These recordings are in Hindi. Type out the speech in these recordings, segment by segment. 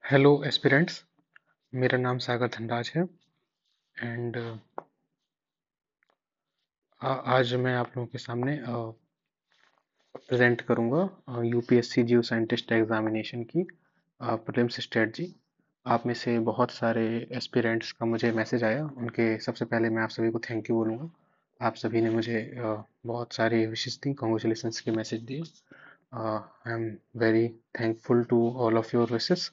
Hello aspirants. मेरा नाम सागर धनराज है एंड आज मैं आप लोगों के सामने प्रेजेंट करूंगा यूपीएससी जियो साइंटिस्ट एग्जामिनेशन की प्रीलिम्स स्ट्रेटजी। आप में से बहुत सारे एस्पिरेंट्स का मुझे मैसेज आया, उनके सबसे पहले मैं आप सभी को थैंक यू बोलूँगा। आप सभी ने मुझे बहुत सारी विशेष दी, कॉन्ग्रेचुलेसन्स के मैसेज दिए। I am very thankful to all of your wishes.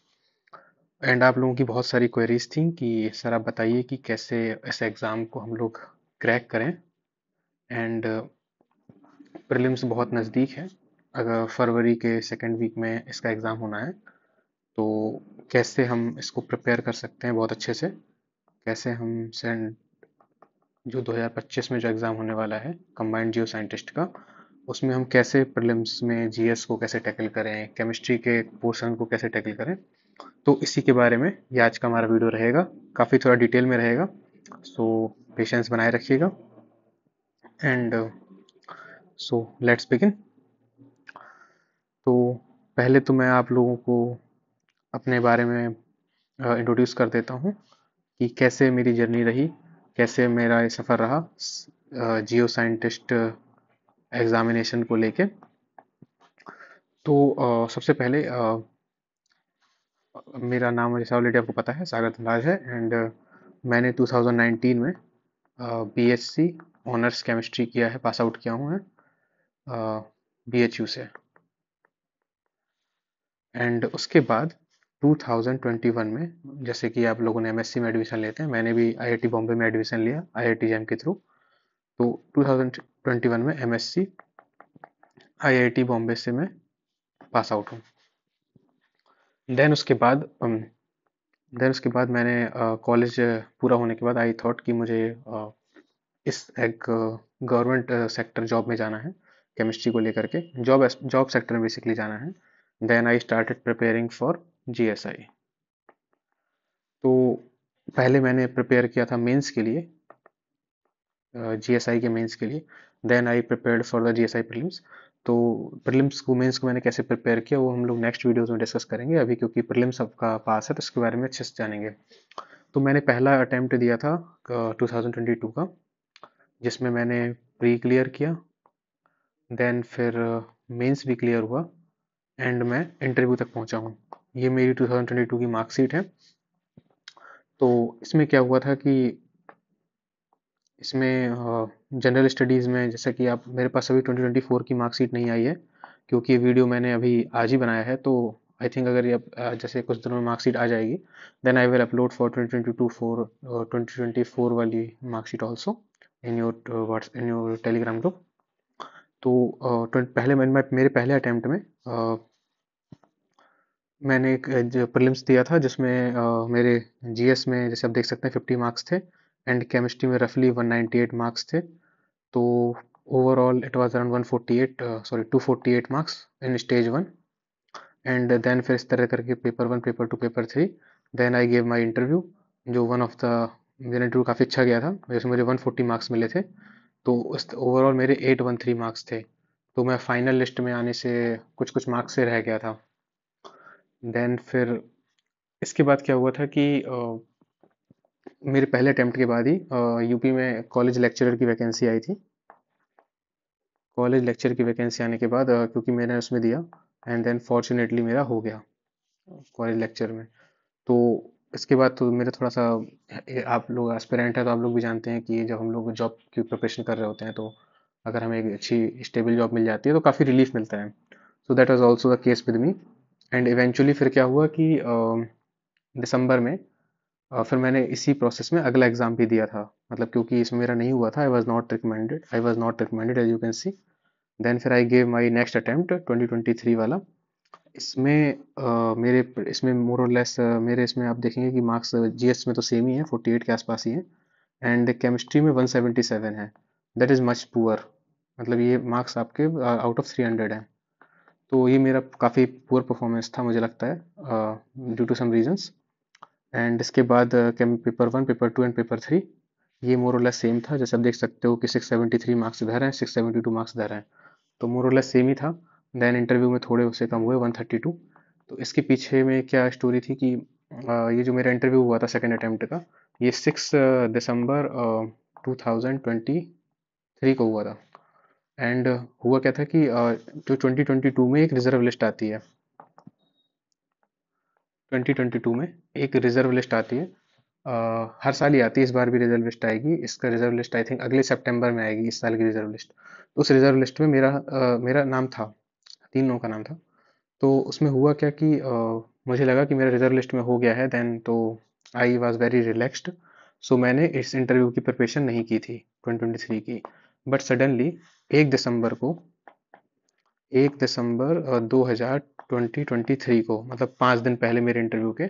And आप लोगों की बहुत सारी क्वेरीज थी कि सर आप बताइए कि कैसे इस एग्ज़ाम को हम लोग क्रैक करें। एंड प्रीलिम्स बहुत नज़दीक है, अगर फरवरी के सेकेंड वीक में इसका एग्ज़ाम होना है, तो कैसे हम इसको प्रिपेयर कर सकते हैं बहुत अच्छे से। कैसे हम सेंड जो 2025 में जो एग्ज़ाम होने वाला है कंबाइंड जियो साइंटिस्ट का, उसमें हम कैसे प्रीलिम्स में जीएस को कैसे टैकल करें, केमिस्ट्री के पोर्शन को कैसे टैकल करें। तो इसी के बारे में ये आज का हमारा वीडियो रहेगा। काफ़ी थोड़ा डिटेल में रहेगा, सो पेशेंस बनाए रखिएगा। And so let's begin. तो पहले तो मैं आप लोगों को अपने बारे में इंट्रोड्यूस कर देता हूँ कि कैसे मेरी जर्नी रही, कैसे मेरा ये सफ़र रहा जियो साइंटिस्ट एग्ज़ामिनेशन को लेके। तो सबसे पहले मेरा नाम जैसा ऑलरेडी आपको पता है सागर धनराज है। एंड मैंने 2019 में बीएससी ऑनर्स केमिस्ट्री किया है, पास आउट किया हूँ मैं बीएचयू से। एंड उसके बाद 2021 में, जैसे कि आप लोगों ने एमएससी में एडमिशन लेते हैं, मैंने भी आईआईटी बॉम्बे में एडमिशन लिया आईआईटी जैम के थ्रू। तो 2021 में एमएससी आईआईटी बॉम्बे से मैं पास आउट हूँ। देन उसके बाद मैंने कॉलेज पूरा होने के बाद आई थॉट कि मुझे इस एक गवर्नमेंट सेक्टर जॉब में जाना है, केमिस्ट्री को लेकर के जॉब सेक्टर में बेसिकली जाना है। Then I started preparing for GSI. तो पहले मैंने प्रिपेयर किया था मेंस के लिए, जीएसआई के मेंस के लिए। Then I prepared for the GSI prelims. तो प्रीलिम्स को मेंस को मैंने कैसे प्रिपेयर किया वो हम लोग नेक्स्ट वीडियोस में डिस्कस करेंगे। अभी क्योंकि प्रीलिम्स सबका पास है तो इसके बारे में अच्छे से जानेंगे। तो मैंने पहला अटेम्प्ट दिया था 2022 का, जिसमें मैंने प्री क्लियर किया। देन फिर मेंस भी क्लियर हुआ एंड मैं इंटरव्यू तक पहुंचा हूँ। ये मेरी 2022 की मार्कशीट है। तो इसमें क्या हुआ था कि इसमें जनरल स्टडीज़ में, जैसा कि आप, मेरे पास अभी 2024 की मार्कशीट नहीं आई है क्योंकि ये वीडियो मैंने अभी आज ही बनाया है। तो आई थिंक अगर ये जैसे कुछ दिनों में मार्कशीट आ जाएगी, then I will upload for 2022 for 2024 वाली marksheet also in your in your Telegram group. तो पहले मेरे पहले अटेम्प्ट में मैंने एक प्रीलिम्स दिया था, जिसमें मेरे जीएस में, जैसे आप देख सकते हैं, 50 मार्क्स थे एंड केमिस्ट्री में रफली 198 मार्क्स थे। तो overall it was around 248 marks in stage one. And then फिर इस तरह करके paper one, paper two, paper three, then I gave my interview. जो वन ऑफ द मेरा इंटरव्यू काफ़ी अच्छा गया था, जिसमें मुझे 140 मार्क्स मिले थे। तो उस ओवरऑल मेरे 813 मार्क्स थे। तो मैं फाइनल लिस्ट में आने से कुछ कुछ मार्क्स से रह गया था। देन फिर इसके बाद क्या हुआ था कि मेरे पहले अटेम्प्ट के बाद ही यूपी में कॉलेज लेक्चरर की वैकेंसी आई थी। कॉलेज लेक्चर की वैकेंसी आने के बाद क्योंकि मैंने उसमें दिया एंड देन फॉर्चुनेटली मेरा हो गया कॉलेज लेक्चर में। तो इसके बाद तो मेरा थोड़ा सा, आप लोग एस्पिरेंट है तो आप लोग भी जानते हैं कि जब हम लोग जॉब की प्रिपरेशन कर रहे होते हैं, तो अगर हमें एक अच्छी स्टेबल जॉब मिल जाती है तो काफ़ी रिलीफ मिलता है। So that was also the case with me. And eventually फिर क्या हुआ कि दिसंबर में फिर मैंने इसी प्रोसेस में अगला एग्ज़ाम भी दिया था। मतलब क्योंकि इसमें मेरा नहीं हुआ था, I was not recommended as you can see. Then फिर I gave my next attempt 2023 वाला। इसमें मेरे इसमें मोर और लेस मेरे इसमें आप देखेंगे कि मार्क्स जीएस में तो सेम ही है, 48 के आसपास ही है। एंड केमिस्ट्री में 177 है। That is much poor. मतलब ये मार्क्स आपके आउट ऑफ 300 है। तो ये मेरा काफ़ी पुअर परफॉर्मेंस था, मुझे लगता है, due to some reasons. And इसके बाद paper one, paper two and paper three, ये मोर और लेस सेम था। जैसे आप देख सकते हो कि 673 मार्क्स इधर हैं, 672 मार्क्स इधर हैं। तो मोर और लेस सेम ही था। देन इंटरव्यू में थोड़े उससे कम हुए, 132। तो इसके पीछे में क्या स्टोरी थी कि ये जो मेरा इंटरव्यू हुआ था सेकेंड अटेम्प्ट का, ये 6 दिसंबर 2023 को हुआ था। एंड हुआ क्या था कि जो 2022 में एक रिजर्व लिस्ट आती है, 2022 में एक रिजर्व लिस्ट आती है। हर साल ही आती है, इस बार भी रिजर्व लिस्ट आएगी। इसका रिजर्व लिस्ट आई थिंक अगले सितंबर में आएगी, इस साल की रिजर्व लिस्ट। तो उस रिजर्व लिस्ट में मेरा नाम था, 3 लोगों का नाम था। तो उसमें हुआ क्या कि मुझे लगा कि मेरा रिजर्व लिस्ट में हो गया है, देन तो आई वॉज वेरी रिलैक्स्ड। सो मैंने इस इंटरव्यू की प्रिपरेशन नहीं की थी 2023 की। बट सडनली 1 दिसंबर को, 1 दिसंबर 2023 को, मतलब 5 दिन पहले मेरे इंटरव्यू के,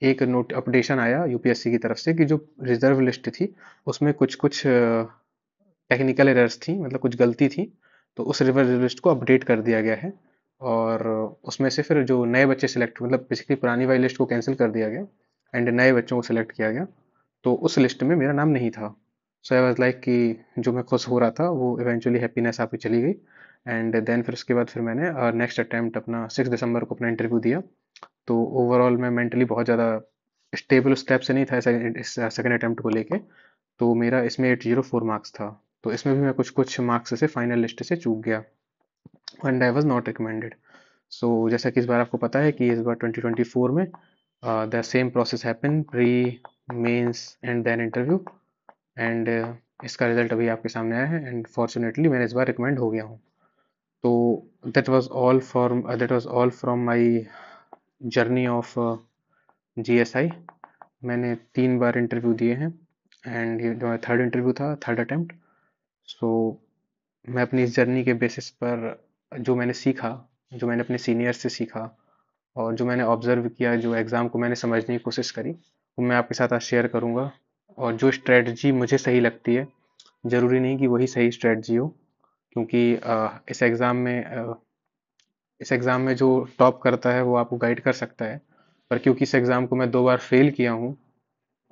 एक नोट अपडेशन आया यूपीएससी की तरफ से कि जो रिजर्व लिस्ट थी उसमें कुछ कुछ टेक्निकल एरर्स थी, मतलब कुछ गलती थी। तो उस रिजर्व लिस्ट को अपडेट कर दिया गया है। और उसमें से फिर जो नए बच्चे सिलेक्ट, मतलब बेसिकली पुरानी वाली लिस्ट को कैंसिल कर दिया गया एंड नए बच्चों को सिलेक्ट किया गया। तो उस लिस्ट में मेरा नाम नहीं था। सो आई वाज लाइक कि जो मैं खुश हो रहा था वो इवेंचुअली हैप्पीनेस आके चली गई। एंड देन फिर उसके बाद फिर मैंने नेक्स्ट अटेम्प्ट अपना 6 दिसंबर को अपना इंटरव्यू दिया। तो ओवरऑल मैं मेंटली बहुत ज़्यादा स्टेबल स्टेप से नहीं था इस सेकेंड अटेम्प्ट को लेके। तो मेरा इसमें 804 मार्क्स था। तो इसमें भी मैं कुछ कुछ मार्क्स से फाइनल लिस्ट से चूक गया and I was not recommended. So जैसा कि इस बार आपको पता है कि इस बार 2024 में the same process happen, pre, mains and then interview. And इसका रिजल्ट अभी आपके सामने आया है एंड फॉर्चुनेटली मैंने इस बार रिकमेंड हो गया हूँ। तो that was all from my journey of GSI. मैंने 3 बार इंटरव्यू दिए हैं एंड ये जो थर्ड इंटरव्यू था, थर्ड अटेम्प्ट। सो मैं अपनी इस जर्नी के बेसिस पर जो मैंने सीखा, जो मैंने अपने सीनियर से सीखा और जो मैंने ऑब्जर्व किया, जो एग्ज़ाम को मैंने समझने की कोशिश करी, वो मैं आपके साथ आज शेयर करूँगा। और जो स्ट्रेटजी मुझे सही लगती है, ज़रूरी नहीं कि वही सही स्ट्रेटजी हो। क्योंकि इस एग्ज़ाम में जो टॉप करता है वो आपको गाइड कर सकता है। पर क्योंकि इस एग्ज़ाम को मैं 2 बार फेल किया हूँ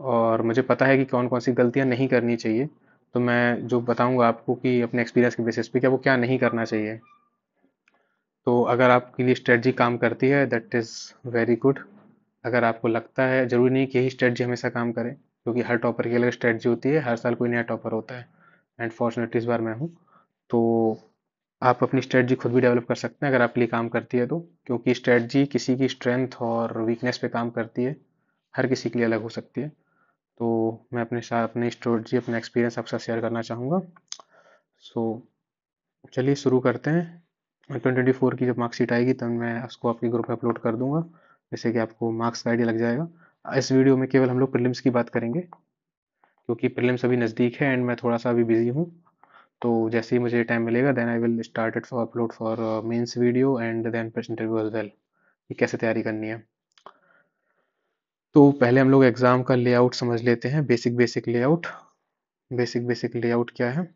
और मुझे पता है कि कौन कौन सी गलतियाँ नहीं करनी चाहिए, तो मैं जो बताऊंगा आपको कि अपने एक्सपीरियंस के बेसिस पे क्या वो क्या नहीं करना चाहिए। तो अगर आपके लिए स्ट्रेटजी काम करती है, दैट इज़ वेरी गुड। अगर आपको लगता है, ज़रूरी नहीं कि यही स्ट्रेटजी हमेशा काम करे, क्योंकि हर टॉपर की अलग स्ट्रेटजी होती है, हर साल कोई नया टॉपर होता है। एंड फॉर्चुनेटली इस बार मैं हूँ। तो आप अपनी स्ट्रेटजी खुद भी डेवलप कर सकते हैं अगर आपके लिए काम करती है तो। क्योंकि स्ट्रेटजी किसी की स्ट्रेंथ और वीकनेस पे काम करती है, हर किसी के लिए अलग हो सकती है। तो मैं अपने साथ अपनी स्ट्रेटजी, अपना एक्सपीरियंस आपके साथ शेयर करना चाहूँगा। सो चलिए शुरू करते हैं। 2024 की जब मार्कशीट आएगी तब मैं उसको आपके ग्रुप में अपलोड कर दूंगा, जैसे कि आपको मार्क्स का आइडिया लग जाएगा। इस वीडियो में केवल हम लोग प्रीलिम्स की बात करेंगे, क्योंकि प्रीलिम्स अभी नज़दीक है एंड मैं थोड़ा सा अभी बिजी हूँ। तो जैसे ही मुझे टाइम मिलेगा then I will start it for upload for mains video and then press interview as well, कि कैसे तैयारी करनी है। तो पहले हम लोग एग्जाम का लेआउट समझ लेते हैं, basic basic layout. Basic basic layout क्या है?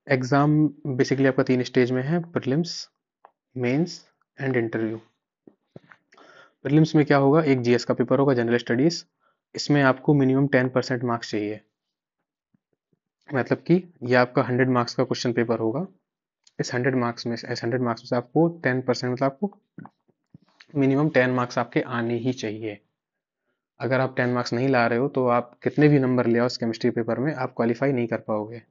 एग्जाम बेसिकली आपका 3 स्टेज में है, prelims, mains and interview. Prelims में क्या होगा, एक जीएस का पेपर होगा, जनरल स्टडीज। इसमें आपको मिनिमम 10% मार्क्स चाहिए। मतलब कि ये आपका 100 मार्क्स का क्वेश्चन पेपर होगा। इस 100 मार्क्स में से आपको 10%, मतलब आपको मिनिमम 10 मार्क्स आपके आने ही चाहिए। अगर आप 10 मार्क्स नहीं ला रहे हो तो आप कितने भी नंबर ले आओ उस केमिस्ट्री पेपर में, आप क्वालिफाई नहीं कर पाओगे।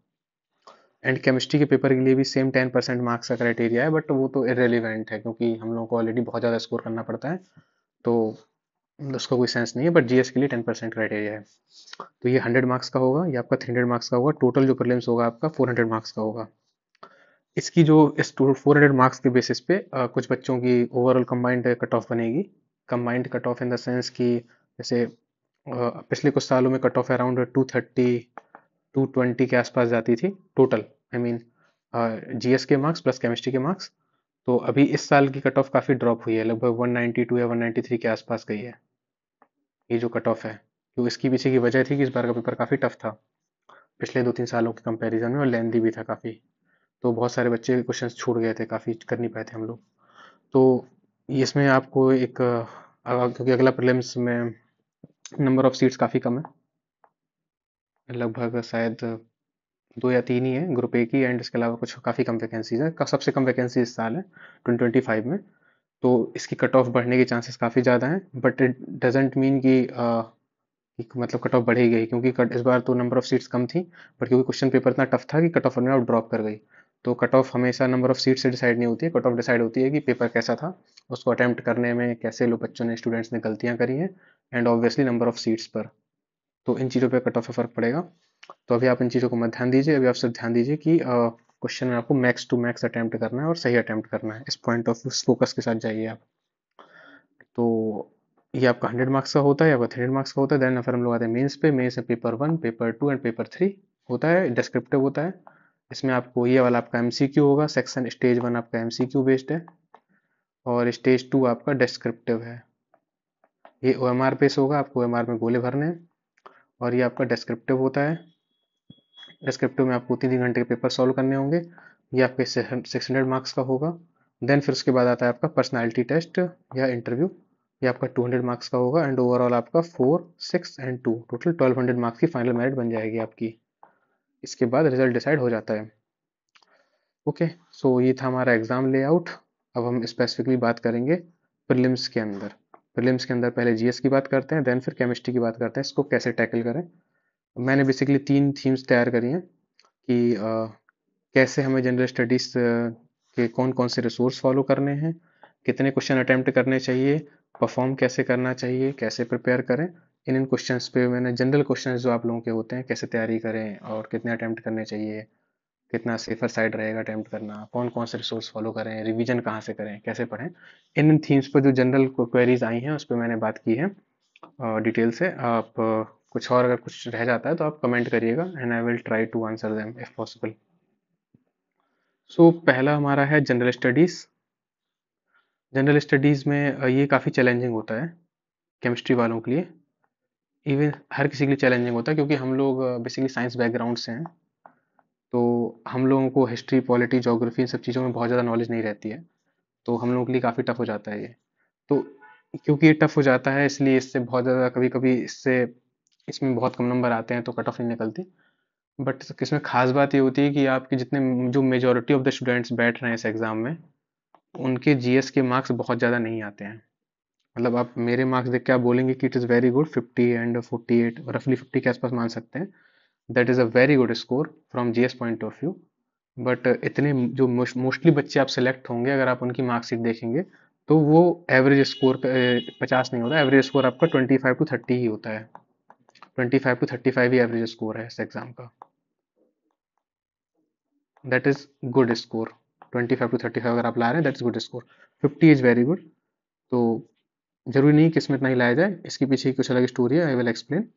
एंड केमिस्ट्री के पेपर के लिए भी सेम 10% मार्क्स का क्राइटेरिया है, बट वो तो इरेलीवेंट है क्योंकि हम लोगों को ऑलरेडी बहुत ज़्यादा स्कोर करना पड़ता है। तो उसका कोई सेंस नहीं है, बट जीएस के लिए 10% क्राइटेरिया है। तो ये 100 मार्क्स का होगा, ये आपका 300 मार्क्स का होगा। टोटल जो प्रीलिम्स होगा आपका 400 मार्क्स का होगा। इसकी जो इस 400 मार्क्स के बेसिस पे कुछ बच्चों की ओवरऑल कंबाइंड कट ऑफ बनेगी। Combined cut off in the sense कि जैसे पिछले कुछ सालों में कट ऑफ अराउंड 230 220 के आसपास जाती थी टोटल। आई मीन जीएस के मार्क्स प्लस केमिस्ट्री के मार्क्स। तो अभी इस साल की कट ऑफ काफ़ी ड्रॉप हुई है, लगभग 192 या 193 के आसपास गई है ये जो कट ऑफ है। तो इसकी पीछे की वजह थी कि इस बार का पेपर काफ़ी टफ था पिछले 2-3 सालों के कंपैरिजन में, और लेंदी भी था काफ़ी। तो बहुत सारे बच्चे क्वेश्चंस छूट गए थे, काफ़ी कर नहीं पाए थे हम लोग। तो इसमें आपको एक क्योंकि अगला प्रीलिम्स में नंबर ऑफ सीट्स काफ़ी कम है, लगभग शायद 2 या 3 ही है, ग्रुप ए की। एंड इसके अलावा कुछ काफ़ी कम वैकेंसीज है, सबसे कम वैकेंसी इस साल है 2025 में। तो इसकी कट ऑफ बढ़ने के चांसेस काफ़ी ज़्यादा हैं, बट इट डजेंट मीन कि मतलब कट ऑफ बढ़ ही गई, क्योंकि इस बार तो नंबर ऑफ सीट्स कम थी, बट क्योंकि क्वेश्चन पेपर इतना टफ था कि कट ऑफ अपने आप ड्रॉप कर गई। तो कट ऑफ हमेशा नंबर ऑफ सीट से डिसाइड नहीं होती है, कट ऑफ डिसाइड होती है कि पेपर कैसा था, उसको अटेम्प्ट करने में कैसे लोग बच्चों ने स्टूडेंट्स ने गलतियां करी हैं, and obviously number of seats पर। तो इन चीज़ों पे कट ऑफ में फ़र्क पड़ेगा। तो अभी आप इन चीज़ों को मत ध्यान दीजिए, अभी आप सिर्फ ध्यान दीजिए कि क्वेश्चन में आपको मैक्स टू मैक्स अटेम्प्ट करना है और सही अटेम्प्ट करना है, इस पॉइंट ऑफ फोकस के साथ जाइए आप। तो ये आपका 100 मार्क्स का होता है, आपका 300 मार्क्स का होता है। देन फिर हम लोग आते हैं मेंस पे। मेंस में पेपर 1, पेपर 2 एंड पेपर 3 होता है, डिस्क्रिप्टिव होता है। इसमें आपको ये वाला आपका एमसीक्यू होगा सेक्शन। स्टेज 1 आपका एमसीक्यू बेस्ड है और स्टेज 2 आपका डिस्क्रिप्टिव है। ये ओएमआर बेस होगा, आपको ओएमआर में गोले भरने हैं, और ये आपका डिस्क्रिप्टिव होता है। डिस्क्रिप्टिव में आपको 3-3 घंटे के पेपर सॉल्व करने होंगे। ये आपके 600 मार्क्स का होगा। देन फिर उसके बाद आता है आपका पर्सनालिटी टेस्ट या इंटरव्यू। ये आपका 200 मार्क्स का होगा, एंड ओवरऑल आपका 4, 6 एंड 2 टोटल 1200 मार्क्स की फाइनल मेरिट बन जाएगी आपकी। इसके बाद रिजल्ट डिसाइड हो जाता है। ओके, सो ये था हमारा एग्जाम लेआउट। अब हम स्पेसिफिकली बात करेंगे प्रीलिम्स के अंदर। प्रीलिम्स के अंदर पहले जीएस की बात करते हैं, देन फिर केमिस्ट्री की बात करते हैं, इसको कैसे टैकल करें। मैंने बेसिकली 3 थीम्स तैयार करी हैं कि कैसे हमें जनरल स्टडीज के कौन कौन से रिसोर्स फॉलो करने हैं, कितने क्वेश्चन अटेम्प्ट करने चाहिए, परफॉर्म कैसे करना चाहिए, कैसे प्रिपेयर करें। इन क्वेश्चंस पे मैंने जनरल क्वेश्चंस जो आप लोगों के होते हैं कैसे तैयारी करें और कितने अटेम्प्ट करने चाहिए, कितना सेफर साइड रहेगा अटेम्प्ट करना, कौन कौन से रिसोर्स फॉलो करें, रिवीजन कहाँ से करें, कैसे पढ़ें। इन थीम्स पर जो जनरल क्वेरीज आई हैं उस पर मैंने बात की है डिटेल से। आप कुछ और अगर कुछ रह जाता है तो आप कमेंट करिएगा, and I will try to answer them if possible. So पहला हमारा है जनरल स्टडीज़। जनरल स्टडीज़ में ये काफ़ी चैलेंजिंग होता है केमिस्ट्री वालों के लिए। इवन हर किसी के लिए चैलेंजिंग होता है, क्योंकि हम लोग बेसिकली साइंस बैकग्राउंड से हैं। तो हम लोगों को हिस्ट्री, पॉलिटी, ज्योग्राफी इन सब चीज़ों में बहुत ज़्यादा नॉलेज नहीं रहती है। तो हम लोगों के लिए काफ़ी टफ हो जाता है ये। तो क्योंकि ये टफ हो जाता है, इसलिए इससे बहुत ज़्यादा कभी कभी इसमें बहुत कम नंबर आते हैं, तो कट ऑफ नहीं निकलती। बट इसमें खास बात ये होती है कि आपके जितने जो मेजोरिटी ऑफ द स्टूडेंट्स बैठ रहे हैं इस एग्ज़ाम में, उनके जीएस के मार्क्स बहुत ज़्यादा नहीं आते हैं। मतलब आप मेरे मार्क्स देख के आप बोलेंगे कि it is very good, 50 and 48, रफली 50 के आसपास मान सकते हैं। That is a very good score from GS point of view. But इतने जो मोस्टली बच्चे आप सेलेक्ट होंगे, अगर आप उनकी मार्कशीट देखेंगे तो वो एवरेज स्कोर 50 नहीं होता। एवरेज स्कोर आपका 25 to 30 ही होता है। 25 to 35 ही एवरेज स्कोर है इस एग्जाम का। That is good score. 25 to 35 अगर आप ला रहे हैं, that is good score. 50 is very good. तो जरूरी नहीं कि इसमें इतना ही लाया जाए, इसके पीछे की कुछ अलग स्टोरी है, आई विल एक्सप्लेन।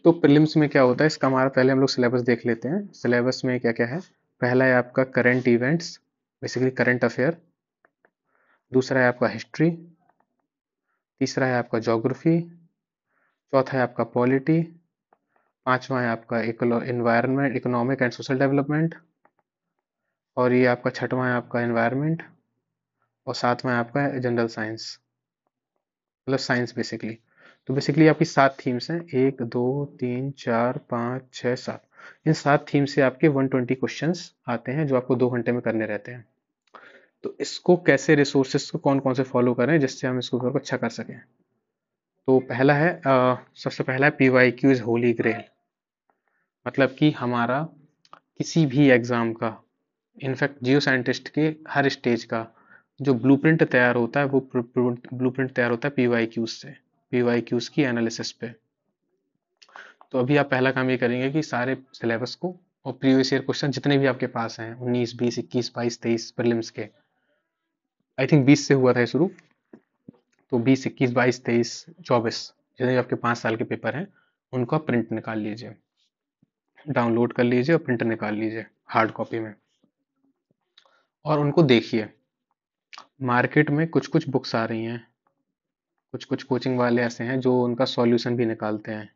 तो प्रीलिम्स में क्या होता है, इसका हमारा पहले हम लोग सिलेबस देख लेते हैं। सिलेबस में क्या क्या है। पहला है आपका current events, basically current affair. दूसरा है आपका हिस्ट्री। तीसरा है आपका ज्योग्राफी। चौथा है आपका पॉलिटी। पांचवा है आपका environment, economic and social development. और ये आपका छठवां है आपका एनवायरनमेंट। और सातवां है आपका जनरल साइंस, मतलब साइंस बेसिकली। तो बेसिकली आपकी 7 थीम्स हैं, 1, 2, 3, 4, 5, 6, 7। इन 7 थीम से आपके 120 क्वेश्चंस आते हैं, जो आपको 2 घंटे में करने रहते हैं। तो इसको कैसे, रिसोर्सेस को कौन कौन से फॉलो करें जिससे हम इसको पेपर को अच्छा कर सकें। तो पहला है सबसे पहला है PYQ इज होली ग्रेल। मतलब कि हमारा किसी भी एग्जाम का, इनफैक्ट जियो साइंटिस्ट के हर स्टेज का जो ब्लूप्रिंट तैयार होता है, वो ब्लूप्रिंट तैयार होता है PYQs से, PYQs की एनालिसिस पे। तो अभी आप पहला काम ये करेंगे कि सारे सिलेबस को और प्रीवियस ईयर क्वेश्चन जितने भी आपके पास हैं, 19, 20, 21, 22, 23 प्रीलिम्स के, आई थिंक 20 से हुआ था ये शुरू। तो 20, 21, 22, 23, 24 जितने भी आपके 5 साल के पेपर हैं, उनको आप प्रिंट निकाल लीजिए, डाउनलोड कर लीजिए और प्रिंट निकाल लीजिए हार्ड कॉपी में, और उनको देखिए। मार्केट में कुछ कुछ बुक्स आ रही हैं, कुछ कुछ कोचिंग वाले ऐसे हैं जो उनका सॉल्यूशन भी निकालते हैं।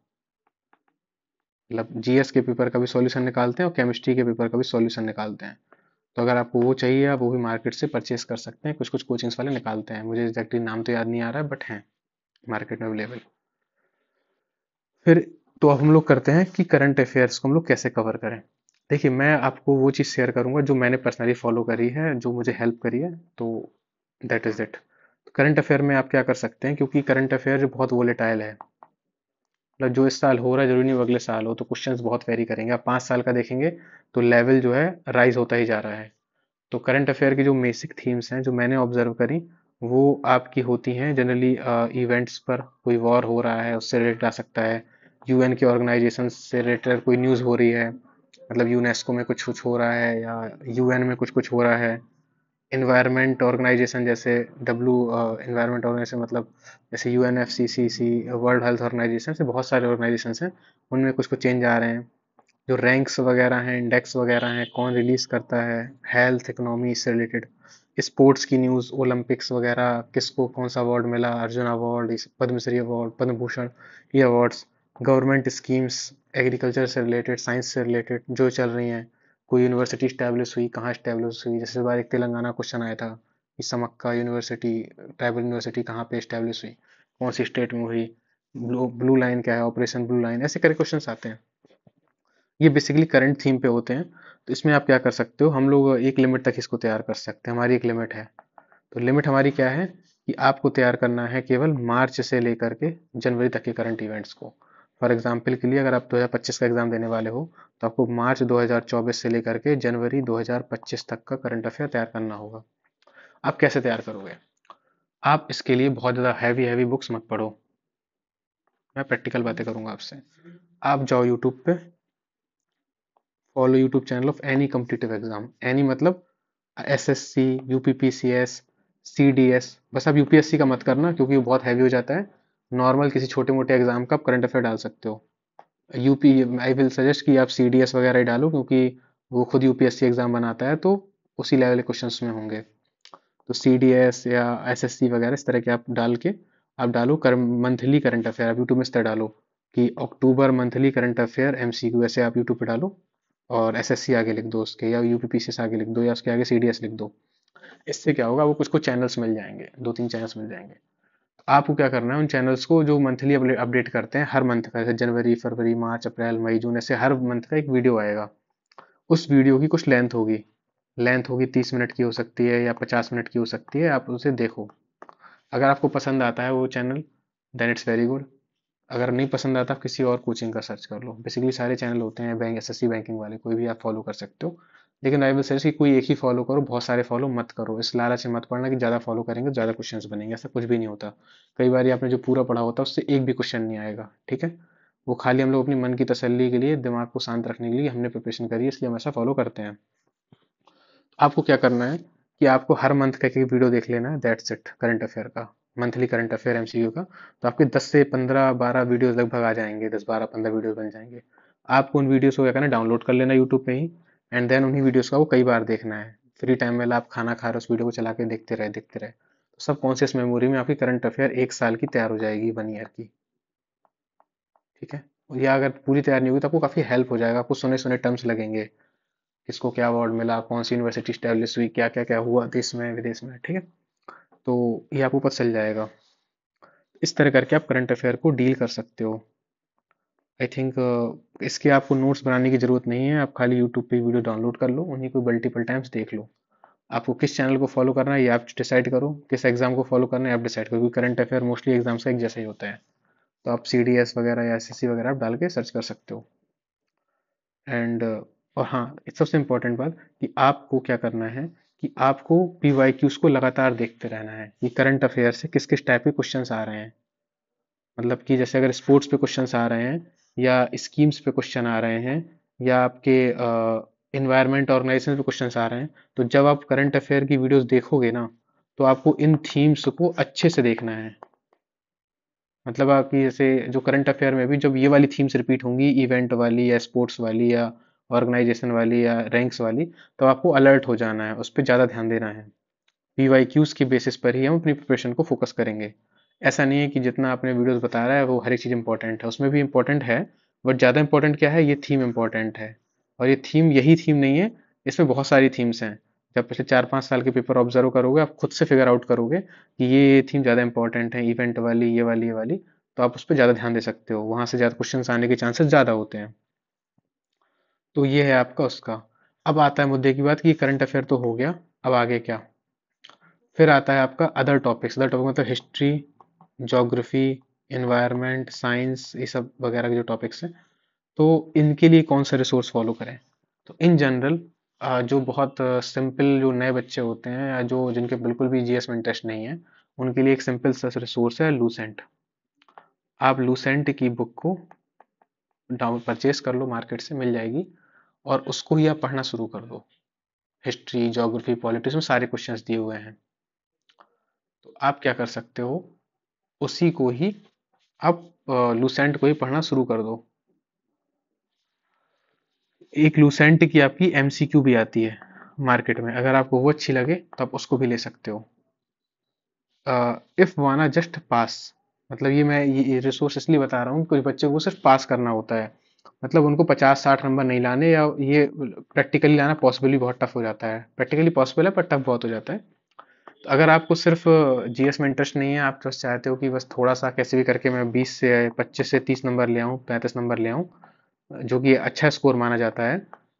मतलब जीएस के पेपर का भी सॉल्यूशन निकालते हैं और केमिस्ट्री के पेपर का भी सॉल्यूशन निकालते हैं। तो अगर आपको वो चाहिए, आप वो भी मार्केट से परचेस कर सकते हैं। कुछ कुछ कोचिंग्स वाले निकालते हैं, मुझे एग्जैक्टली नाम तो याद नहीं आ रहा है, बट हैं मार्केट में अवेलेबल। फिर तो अब हम लोग करते हैं कि करंट अफेयर्स को हम लोग कैसे कवर करें। देखिए, मैं आपको वो चीज़ शेयर करूंगा जो मैंने पर्सनली फॉलो करी है, जो मुझे हेल्प करी है। तो that is it. Current affair में आप क्या कर सकते हैं, क्योंकि करंट अफेयर जो बहुत वोलेटाइल है, मतलब जो इस साल हो रहा है जरूरी नहीं वो अगले साल हो, तो क्वेश्चंस बहुत वेरी करेंगे। आप 5 साल का देखेंगे तो लेवल जो है राइज होता ही जा रहा है। तो करंट अफेयर की जो बेसिक थीम्स हैं जो मैंने ऑब्जर्व करी, वो आपकी होती हैं जनरली इवेंट्स पर। कोई वॉर हो रहा है उससे रिलेटेड आ सकता है, यूएन के ऑर्गेनाइजेशन से रिलेटेड कोई न्यूज़ हो रही है, मतलब यूनेस्को में कुछ कुछ हो रहा है या यूएन में कुछ कुछ हो रहा है। इन्वायरमेंट ऑर्गेनाइजेशन जैसे डब्ल्यू इन्वायरमेंट ऑर्गेनाइजेशन, मतलब जैसे यूएनएफसीसीसी, वर्ल्ड हेल्थ ऑर्गेनाइजेशन से बहुत सारे ऑर्गेनाइजेशन हैं, उनमें कुछ कुछ चेंज आ रहे हैं। जो रैंक्स वगैरह हैं, इंडेक्स वगैरह हैं, कौन रिलीज करता है, हेल्थ इकोनॉमी से रिलेटेड, स्पोर्ट्स की न्यूज़, ओलंपिक्स वगैरह, किसको कौन सा अवार्ड मिला, अर्जुन अवार्ड, पद्मश्री अवार्ड, पद्म भूषण, ये अवार्ड्स, गवर्नमेंट स्कीम्स, एग्रीकल्चर से रिलेटेड, साइंस से रिलेटेड जो चल रही हैं, कोई यूनिवर्सिटी स्टैब्लिश हुई, कहाँ स्टैब्लिश हुई। जैसे इस बार एक तेलंगाना क्वेश्चन आया था कि समक्का यूनिवर्सिटी, ट्राइबल यूनिवर्सिटी कहाँ पे स्टैब्लिश हुई, कौन सी स्टेट में हुई, ब्लू ब्लू लाइन क्या है, ऑपरेशन ब्लू लाइन, ऐसे करके क्वेश्चन आते हैं। ये बेसिकली करंट थीम पे होते हैं। तो इसमें आप क्या कर सकते हो, हम लोग एक लिमिट तक इसको तैयार कर सकते हैं, हमारी एक लिमिट है। तो लिमिट हमारी क्या है कि आपको तैयार करना है केवल मार्च से लेकर के जनवरी तक के करंट इवेंट्स को। फॉर एग्जाम्पल के लिए अगर आप 2025 का एग्जाम देने वाले हो, तो आपको मार्च 2024 से लेकर के जनवरी 2025 तक का करंट अफेयर तैयार करना होगा। आप कैसे तैयार करोगे? आप इसके लिए बहुत ज़्यादा हैवी हैवी बुक्स मत पढ़ो, मैं प्रैक्टिकल बातें करूंगा आपसे। आप जाओ यूट्यूब पे, follow YouTube channel of any competitive exam, any मतलब एसएससी, यूपीपीसीएस, सीडीएस। बस आप यूपीएससी का मत करना क्योंकि वो बहुत हैवी हो जाता है। नॉर्मल किसी छोटे मोटे एग्जाम का आप करंट अफेयर डाल सकते हो। यूपी, आई विल सजेस्ट कि आप सीडीएस वगैरह ही डालो, क्योंकि वो खुद यूपीएससी एग्जाम बनाता है, तो उसी लेवल के क्वेश्चंस में होंगे। तो सीडीएस या एसएससी वगैरह इस तरह के आप डाल के आप डालो कर मंथली करंट अफेयर। आप यूट्यूब में इस तरह डालो कि अक्टूबर मंथली करंट अफेयर एमसीक्यू, ऐसे आप यूट्यूब पे डालो और एसएससी आगे लिख दो उसके, या यूपीपीसीएस आगे लिख दो, या उसके आगे सीडीएस लिख दो। इससे क्या होगा, वो कुछ कुछ चैनल्स मिल जाएंगे, 2-3 चैनल्स मिल जाएंगे। आपको क्या करना है, उन चैनल्स को जो मंथली अपडेट करते हैं हर मंथ का, जैसे जनवरी, फरवरी, मार्च, अप्रैल, मई, जून, ऐसे हर मंथ का एक वीडियो आएगा। उस वीडियो की कुछ लेंथ होगी 30 मिनट की हो सकती है या 50 मिनट की हो सकती है, आप उसे देखो। अगर आपको पसंद आता है वो channel, then it's very good. अगर नहीं पसंद आता, आप किसी और कोचिंग का सर्च कर लो। बेसिकली सारे चैनल होते हैं बैंक, एसएससी बैंकिंग वाले, कोई भी आप फॉलो कर सकते हो। लेकिन आई विल सजेस्ट कि कोई एक ही फॉलो करो, बहुत सारे फॉलो मत करो। इस लालच में मत पड़ना कि ज़्यादा फॉलो करेंगे तो ज़्यादा क्वेश्चंस बनेंगे, ऐसा कुछ भी नहीं होता। कई बार आपने जो पूरा पढ़ा होता है उससे एक भी क्वेश्चन नहीं आएगा, ठीक है। वो खाली हम लोग अपनी मन की तसल्ली के लिए, दिमाग को शांत रखने के लिए हमने प्रिपरेशन करी है, इसलिए हम ऐसा फॉलो करते हैं। आपको क्या करना है कि आपको हर मंथ का एक एक वीडियो देख लेना है, दैट्स इट। करंट अफेयर का, मंथली करंट अफेयर एमसीक्यू का, तो आपके 10 से 15 12 वीडियोस लगभग आ जाएंगे, 10 12 15 वीडियोस बन जाएंगे। आपको उन वीडियोस को क्या करना है, डाउनलोड कर लेना यूट्यूब पे ही, एंड देन उन्हीं वीडियोस का वो कई बार देखना है। फ्री टाइम में आप खाना खा रहे हो, उस वीडियो को चला के देखते रहे, तो सब कॉन्शियस मेमोरी में आपकी करंट अफेयर 1 साल की तैयार हो जाएगी, 1 ईयर की, ठीक है। या अगर पूरी तैयार नहीं होगी तो आपको काफ़ी हेल्प हो जाएगा, आपको सुने सुने टर्म्स लगेंगे, किसको क्या अवार्ड मिला, कौन सी यूनिवर्सिटी स्टैब्लिश हुई, क्या क्या क्या हुआ देश में विदेश में, ठीक है। तो ये आपको पता चल जाएगा। इस तरह करके आप करंट अफेयर को डील कर सकते हो। आई थिंक इसके आपको नोट्स बनाने की जरूरत नहीं है, आप खाली यूट्यूब पे वीडियो डाउनलोड कर लो, उन्हीं को मल्टीपल टाइम्स देख लो। आपको किस चैनल को फॉलो करना है ये आप डिसाइड करो, किस एग्जाम को फॉलो करना है आप डिसाइड करो, क्योंकि करंट अफेयर मोस्टली एग्जाम्स का एक जैसा ही होता है। तो आप सीडीएस वगैरह या एसएससी वगैरह आप डाल के सर्च कर सकते हो। एंड और हाँ, सबसे इम्पोर्टेंट बात कि आपको क्या करना है कि आपको पीवाईक्यूज को लगातार देखते रहना है कि करंट अफेयर से किस किस टाइप के क्वेश्चंस आ रहे हैं। मतलब कि जैसे अगर स्पोर्ट्स पे क्वेश्चंस आ रहे हैं, या स्कीम्स पे क्वेश्चन आ रहे हैं, या आपके इन्वायरमेंट ऑर्गेनाइजेशन पे क्वेश्चंस आ रहे हैं, तो जब आप करंट अफेयर की वीडियोस देखोगे ना, तो आपको इन थीम्स को अच्छे से देखना है। मतलब आपकी जैसे जो करंट अफेयर में भी जब ये वाली थीम्स रिपीट होंगी, इवेंट वाली या स्पोर्ट्स वाली या ऑर्गेनाइजेशन वाली या रैंक्स वाली, तो आपको अलर्ट हो जाना है, उस पर ज़्यादा ध्यान देना है। पीवाईक्यूज की बेसिस पर ही हम अपनी प्रिपरेशन को फोकस करेंगे। ऐसा नहीं है कि जितना आपने वीडियोस बता रहा है वो हर एक चीज़ इंपॉर्टेंट है, उसमें भी इंपॉर्टेंट है, बट ज़्यादा इंपॉर्टेंट क्या है, ये थीम इंपॉर्टेंट है। और ये थीम यही थीम नहीं है, इसमें बहुत सारी थीम्स हैं। जब पिछले 4-5 साल के पेपर ऑब्जर्व करोगे, आप खुद से फिगर आउट करोगे कि ये थीम ज़्यादा इंपॉर्टेंट है, इवेंट वाली, ये वाली, तो आप उस पर ज़्यादा ध्यान दे सकते हो, वहां से ज़्यादा क्वेश्चंस आने के चांसेस ज़्यादा होते हैं। तो ये है आपका उसका। अब आता है मुद्दे की बात कि करंट अफेयर तो हो गया, अब आगे क्या। फिर आता है आपका अदर टॉपिक मतलब हिस्ट्री, ज्योग्राफी, एनवायरनमेंट, साइंस, ये सब वगैरह के जो टॉपिक्स हैं, तो इनके लिए कौन सा रिसोर्स फॉलो करें। तो इन जनरल जो बहुत सिंपल जो नए बच्चे होते हैं या जो जिनके बिल्कुल भी जीएस में इंटरेस्ट नहीं है, उनके लिए एक सिंपल सा रिसोर्स है लूसेंट। आप लूसेंट की बुक को डाउन परचेज कर लो, मार्केट से मिल जाएगी, और उसको ही आप पढ़ना शुरू कर दो। हिस्ट्री, ज्योग्राफी, पॉलिटिक्स में सारे क्वेश्चंस दिए हुए हैं। तो आप क्या कर सकते हो, उसी को ही आप लूसेंट को ही पढ़ना शुरू कर दो। एक लूसेंट की आपकी एमसीक्यू भी आती है मार्केट में, अगर आपको वो अच्छी लगे तो आप उसको भी ले सकते हो। इफ वाना जस्ट पास, मतलब ये रिसोर्स इसलिए बता रहा हूँ, कुछ बच्चे को सिर्फ पास करना होता है, मतलब उनको 50-60 नंबर नहीं लाने, या ये प्रैक्टिकली लाना पॉसिबल भी बहुत टफ हो जाता है। प्रैक्टिकली पॉसिबल है पर टफ बहुत हो जाता है। तो अगर आपको सिर्फ जीएस में इंटरेस्ट नहीं है, आप बस चाहते हो कि बस थोड़ा सा कैसे भी करके मैं 20 से 25 से 30 नंबर ले आऊँ, 35 नंबर ले आऊँ, जो कि अच्छा स्कोर माना जाता है,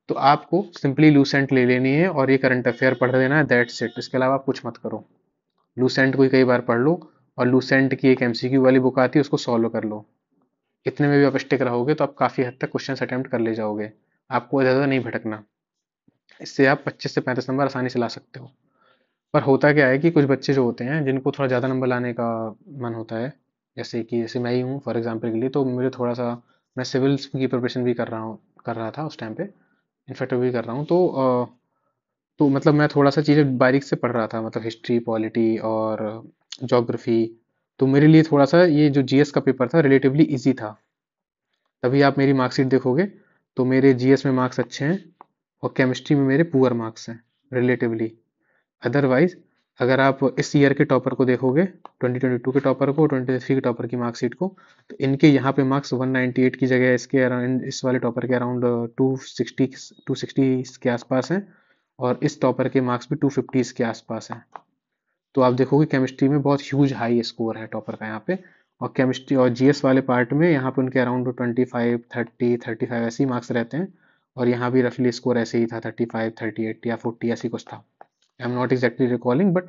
तो आपको सिंपली लूसेंट ले लेनी है और ये करंट अफेयर पढ़ देना है, दैट्स इट। इसके अलावा आप कुछ मत करो। लूसेंट को ही कई बार पढ़ लो, और लूसेंट की एक एमसीक्यू वाली बुक आती है, उसको सॉल्व कर लो। इतने में भी आप स्टिक रहोगे तो आप काफ़ी हद तक क्वेश्चन अटेम्प्ट कर ले जाओगे, आपको ज़्यादा नहीं भटकना। इससे आप 25 से 35 नंबर आसानी से ला सकते हो। पर होता क्या है कि कुछ बच्चे जो होते हैं जिनको थोड़ा ज़्यादा नंबर लाने का मन होता है, जैसे मैं ही हूँ फॉर एग्जांपल के लिए, तो मुझे थोड़ा सा, मैं सिविल्स की प्रिपरेशन भी कर रहा था उस टाइम पे, इनफैक्ट अभी भी कर रहा हूँ। तो मतलब मैं थोड़ा सा चीज़ें बारीक से पढ़ रहा था, मतलब हिस्ट्री, पॉलिटी और ज्योग्राफी। तो मेरे लिए थोड़ा सा ये जो जीएस का पेपर था रिलेटिवली इजी था। तभी आप मेरी मार्कशीट देखोगे तो मेरे जीएस में मार्क्स अच्छे हैं, और केमिस्ट्री में मेरे पुअर मार्क्स हैं रिलेटिवली। अदरवाइज अगर आप इस ईयर के टॉपर को देखोगे, 2022 के टॉपर को, 2023 के टॉपर की मार्कशीट को, तो इनके यहाँ पे मार्क्स 198 की जगह इसके अराउंड, इस वाले टॉपर के अराउंड 260 के आसपास हैं, और इस टॉपर के मार्क्स भी 250 के आसपास हैं। तो आप देखोगे केमिस्ट्री में बहुत ह्यूज हाई स्कोर है टॉपर का यहाँ पे, और केमिस्ट्री और जीएस वाले पार्ट में यहाँ पे उनके अराउंड 25, 30, 35 ऐसे ही मार्क्स रहते हैं, और यहाँ भी रफली स्कोर ऐसे ही था, 35, 38 या 40 ऐसी कुछ था। I am not exactly recalling, but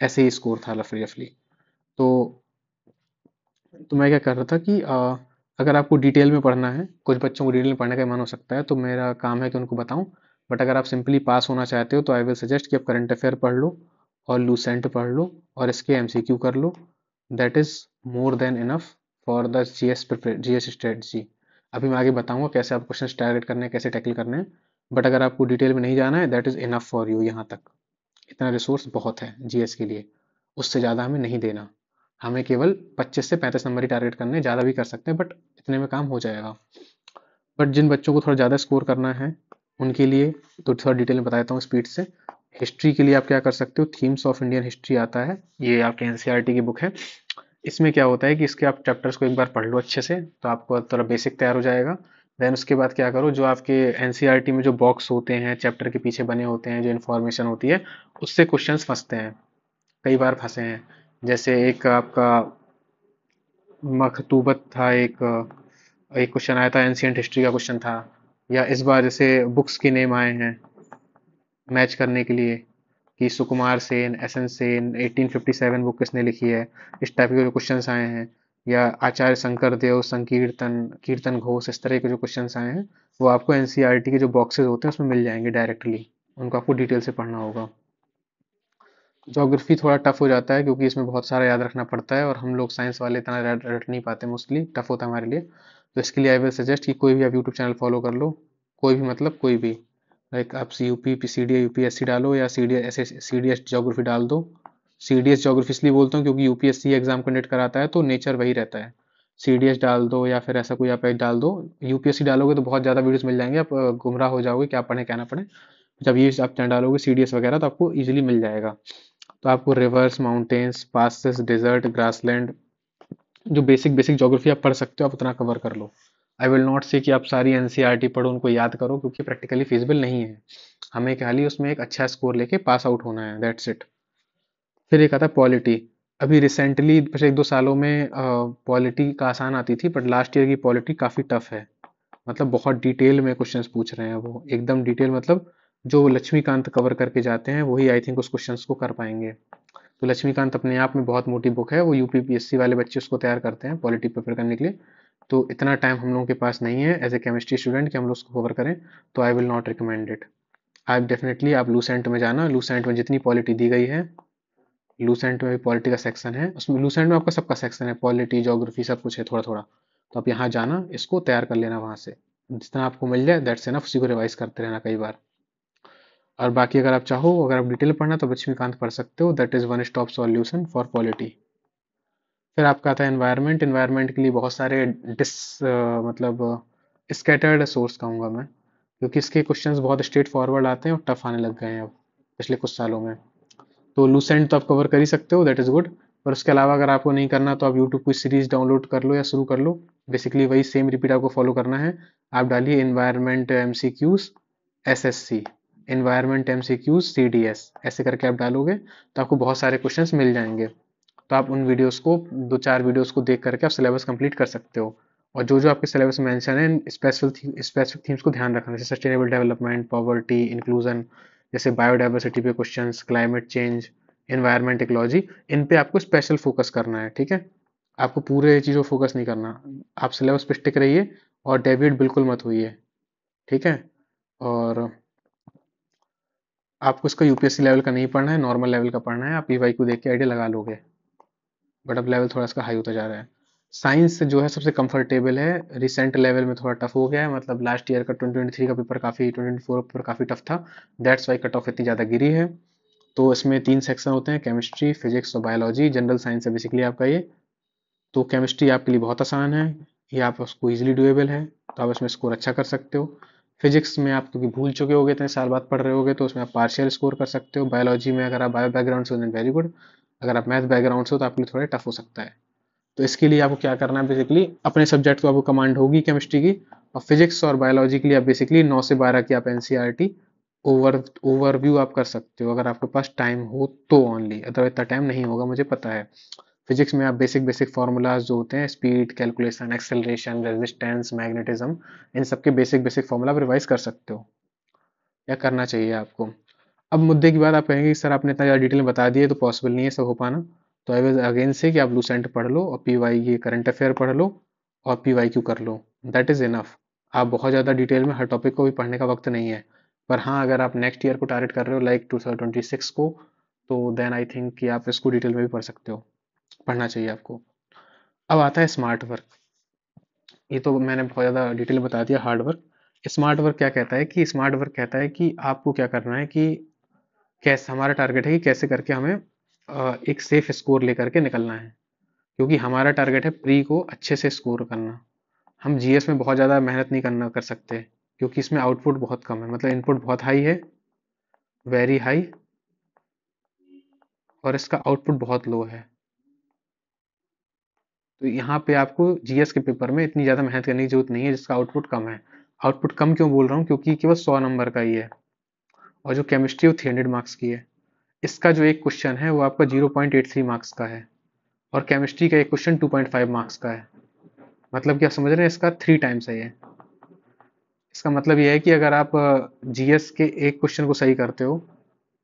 ऐसे ही स्कोर था रफली रफली। तो मैं क्या कर रहा था कि अगर आपको डिटेल में पढ़ना है, कुछ बच्चों को डिटेल में पढ़ने का मन हो सकता है, तो मेरा काम है कि उनको बताऊं। बट अगर आप सिंपली पास होना चाहते हो तो आई विल सजेस्ट कि आप करंट अफेयर पढ़ लो, और लूसेंट पढ़ लो, और इसके एमसीक्यू कर लो। That is more than enough for the GS strategy. अभी मैं आगे बताऊंगा कैसे आप क्वेश्चन टारगेट करने हैं, कैसे टैकल करने हैं। बट अगर आपको डिटेल में नहीं जाना है, that is enough for you. यहाँ तक इतना रिसोर्स बहुत है जीएस के लिए, उससे ज़्यादा हमें नहीं देना। हमें केवल 25 से 35 नंबर ही टारगेट करने, ज़्यादा भी कर सकते हैं, बट इतने में काम हो जाएगा। बट जिन बच्चों को थोड़ा ज़्यादा स्कोर करना है, उनके लिए तो थोड़ा डिटेल में बता देता हूँ स्पीड से। हिस्ट्री के लिए आप क्या कर सकते हो, थीम्स ऑफ इंडियन हिस्ट्री आता है, ये आपके एनसीईआरटी की बुक है। इसमें क्या होता है कि इसके आप चैप्टर्स को एक बार पढ़ लो अच्छे से, तो आपको थोड़ा बेसिक तैयार हो जाएगा। देन उसके बाद क्या करो, जो आपके एनसीईआरटी में जो बॉक्स होते हैं चैप्टर के पीछे बने होते हैं, जो इन्फॉर्मेशन होती है, उससे क्वेश्चंस फंसते हैं, कई बार फंसे हैं। जैसे एक आपका मखतूबत था, एक क्वेश्चन आया था, एंशियंट हिस्ट्री का क्वेश्चन था। या इस बार जैसे बुक्स के नेम आए हैं मैच करने के लिए, कि Sukumar Sen, S N Sen, 1857 book किसने लिखी है, इस टाइप के जो क्वेश्चंस आए हैं। या आचार्य शंकर देव संकीर्तन, कीर्तन घोष, इस तरह के जो क्वेश्चंस आए हैं, वो आपको एनसीईआरटी के जो बॉक्सेस होते हैं उसमें मिल जाएंगे डायरेक्टली, उनको आपको डिटेल से पढ़ना होगा। ज्योग्राफी थोड़ा टफ हो जाता है क्योंकि इसमें बहुत सारा याद रखना पड़ता है, और हम लोग साइंस वाले इतना रट नहीं पाते, मोस्टली टफ होता है हमारे लिए। तो इसके लिए आई विल सजेस्ट कि कोई भी आप यूट्यूब चैनल फॉलो कर लो, कोई भी मतलब कोई भी, लाइक आप यूपी सी डी यूपीएससी डालो, या C D S C D S geography डाल दो। सी डी एस जोग्राफी इसलिए बोलता हूँ क्योंकि यूपीएससी एग्जाम कंडक्ट कराता है, तो नेचर वही रहता है। सी डी एस डाल दो, या फिर ऐसा कोई आप एक डाल दो। यूपीएससी डालोगे तो बहुत ज़्यादा वीडियोस मिल जाएंगे, आप गुमराह हो जाओगे क्या पढ़ें क्या ना पढ़ें। जब ये आप डालोगे सी डी एस वगैरह, तो आपको ईजिली मिल जाएगा। तो आपको rivers, mountains, passes, desert, grassland, जो बेसिक बेसिक ज्योग्राफी आप पढ़ सकते हो, आप उतना कवर कर लो। आई विल नॉट से कि आप सारी एनसीईआरटी पढ़ो, उनको याद करो, क्योंकि प्रैक्टिकली फिजिबल नहीं है। हमें खाली उसमें एक अच्छा स्कोर लेके पास आउट होना है, दैट्स इट। फिर एक आता है पॉलिटी। अभी रिसेंटली पिछले 1-2 सालों में पॉलिटी का आसान आती थी, बट लास्ट ईयर की पॉलिटी काफ़ी टफ है। मतलब बहुत डिटेल में क्वेश्चंस पूछ रहे हैं, वो एकदम डिटेल, मतलब जो लक्ष्मीकांत कवर करके जाते हैं वही आई थिंक उस क्वेश्चंस को कर पाएंगे। तो लक्ष्मीकांत अपने आप में बहुत मोटी बुक है, वो यूपीपीएससी वाले बच्चे उसको तैयार करते हैं पॉलिटी प्रिपेयर करने के लिए। तो इतना टाइम हम लोगों के पास नहीं है एज ए केमिस्ट्री स्टूडेंट कि हम लोग उसको कवर करें। तो I will not recommend it. आप डेफिनेटली आप लूसेंट में जाना, लूसेंट में जितनी पॉलिटी दी गई है, लूसेंट में भी पॉलिटी का सेक्शन है, उसमें लूसेंट में आपका सबका सेक्शन है, पॉलिटी ज्योग्राफी सब कुछ है थोड़ा थोड़ा। तो आप यहाँ जाना, इसको तैयार कर लेना वहाँ से, जितना आपको मिल जाए दैट्स एनफ, उसी को रिवाइज करते रहना कई बार। और बाकी अगर आप चाहो, अगर आप डिटेल पढ़ना तो लक्ष्मीकांत पढ़ सकते हो, that is one stop solution for polity. फिर आपका आता है एनवायरनमेंट। एनवायरनमेंट के लिए बहुत सारे डिस मतलब स्कैटर्ड सोर्स कहूँगा मैं, क्योंकि इसके क्वेश्चंस बहुत स्ट्रेट फॉरवर्ड आते हैं और टफ आने लग गए हैं अब पिछले कुछ सालों में। तो लूसेंट तो आप कवर कर ही सकते हो, दैट इज़ गुड। पर उसके अलावा अगर आपको नहीं करना तो आप यूट्यूब की सीरीज डाउनलोड कर लो या शुरू कर लो। बेसिकली वही सेम रिपीट आपको फॉलो करना है। आप डालिए environment MCQs SSC, environment MCQs CDS, ऐसे करके आप डालोगे तो आपको बहुत सारे क्वेश्चंस मिल जाएंगे। तो आप उन वीडियोस को, 2-4 वीडियोस को देख करके आप सिलेबस कंप्लीट कर सकते हो। और जो जो आपके सिलेबस में मेंशन है, स्पेसिफिक थीम्स को ध्यान रखना, जैसे सस्टेनेबल डेवलपमेंट, पॉवर्टी, इंक्लूजन, जैसे बायोडाइवर्सिटी पे questions, climate change, environment ecology, इन पे आपको स्पेशल फोकस करना है, ठीक है। आपको पूरे चीज़ों फोकस नहीं करना। आप सिलेबस पे स्टिक रहिए और डेविएट बिल्कुल मत होइए, ठीक है। और आपको इसका यूपीएससी लेवल का नहीं पढ़ना है, नॉर्मल लेवल का पढ़ना है। आप पीवाईक्यू देख के आइडिया लगा लोगे, बट अब लेवल थोड़ा इसका हाई होता जा रहा है। साइंस जो है सबसे कंफर्टेबल है, रिसेंट लेवल में थोड़ा टफ हो गया है, मतलब लास्ट ईयर का 2023 का पेपर काफ़ी, 2024 पेपर काफ़ी टफ था, दैट्स वाई कट ऑफ इतनी ज़्यादा गिरी है। तो इसमें 3 सेक्शन होते हैं, केमिस्ट्री, फिजिक्स और बायोलॉजी। जनरल साइंस है बेसिकली आपका ये। तो केमिस्ट्री आपके लिए बहुत आसान है, ये आप उसको ईजिली डुएबल है, तो आप इसमें स्कोर अच्छा कर सकते हो। फिजिक्स में आप क्योंकि भूल चुके होगे, इतने साल बाद पढ़ रहे होगे, तो उसमें आप पार्शियल स्कोर कर सकते हो। बायोलॉजी में अगर आप बायो बैकग्राउंड से हो देन वेरी गुड, अगर आप मैथ बैकग्राउंड से हो तो आपके लिए थोड़ा टफ हो सकता है। तो इसके लिए आपको क्या करना है, बेसिकली अपने सब्जेक्ट को आपको कमांड होगी केमिस्ट्री की। और फिजिक्स और बायोलॉजी के लिए आप बेसिकली 9 से 12 की आप एनसीईआरटी ओवरव्यू आप कर सकते हो, अगर आपके पास टाइम हो तो ओनली, अदरवाइज इतना टाइम नहीं होगा मुझे पता है। फिजिक्स में आप बेसिक बेसिक फार्मूलाज जो होते हैं, speed, calculation, acceleration, resistance, magnetism, इन सबके बेसिक बेसिक फार्मूला आप रिवाइज कर सकते हो, या करना चाहिए आपको। अब मुद्दे की बात, आप कहेंगे कि सर आपने इतना ज़्यादा डिटेल में बता दिया तो पॉसिबल नहीं है सब हो पाना। तो आई विल अगेन से कि आप लूसेंट पढ़ लो और पीवाई ये करंट अफेयर पढ़ लो और पीवाईक्यू कर लो, दैट इज़ इनफ। आप बहुत ज़्यादा डिटेल में हर टॉपिक को भी पढ़ने का वक्त नहीं है। पर हाँ, अगर आप नेक्स्ट ईयर को टारगेट कर रहे हो लाइक 2026 को, तो देन आई थिंक कि आप इसको डिटेल में भी पढ़ सकते हो, पढ़ना चाहिए आपको। अब आता है स्मार्ट वर्क। ये तो मैंने बहुत ज़्यादा डिटेल बता दिया। हार्ड वर्क, स्मार्ट वर्क क्या कहता है कि स्मार्ट वर्क कहता है कि आपको क्या करना है कि कैसे, हमारा टारगेट है कि कैसे करके हमें एक सेफ स्कोर लेकर के निकलना है। क्योंकि हमारा टारगेट है प्री को अच्छे से स्कोर करना। हम जीएस में बहुत ज़्यादा मेहनत नहीं करना कर सकते, क्योंकि इसमें आउटपुट बहुत कम है, मतलब इनपुट बहुत हाई है, वेरी हाई, और इसका आउटपुट बहुत लो है। तो यहाँ पे आपको जीएस के पेपर में इतनी ज़्यादा मेहनत करने की जरूरत नहीं है जिसका आउटपुट कम है। आउटपुट कम क्यों बोल रहा हूँ, क्योंकि केवल 100 नंबर का ही है, और जो केमिस्ट्री वो 300 मार्क्स की है। इसका जो एक क्वेश्चन है वो आपका 0.83 मार्क्स का है, और केमिस्ट्री का एक क्वेश्चन 2.5 मार्क्स का है। मतलब क्या समझ रहे हैं, इसका 3 टाइम्स है ये। इसका मतलब ये है कि अगर आप जीएस के एक क्वेश्चन को सही करते हो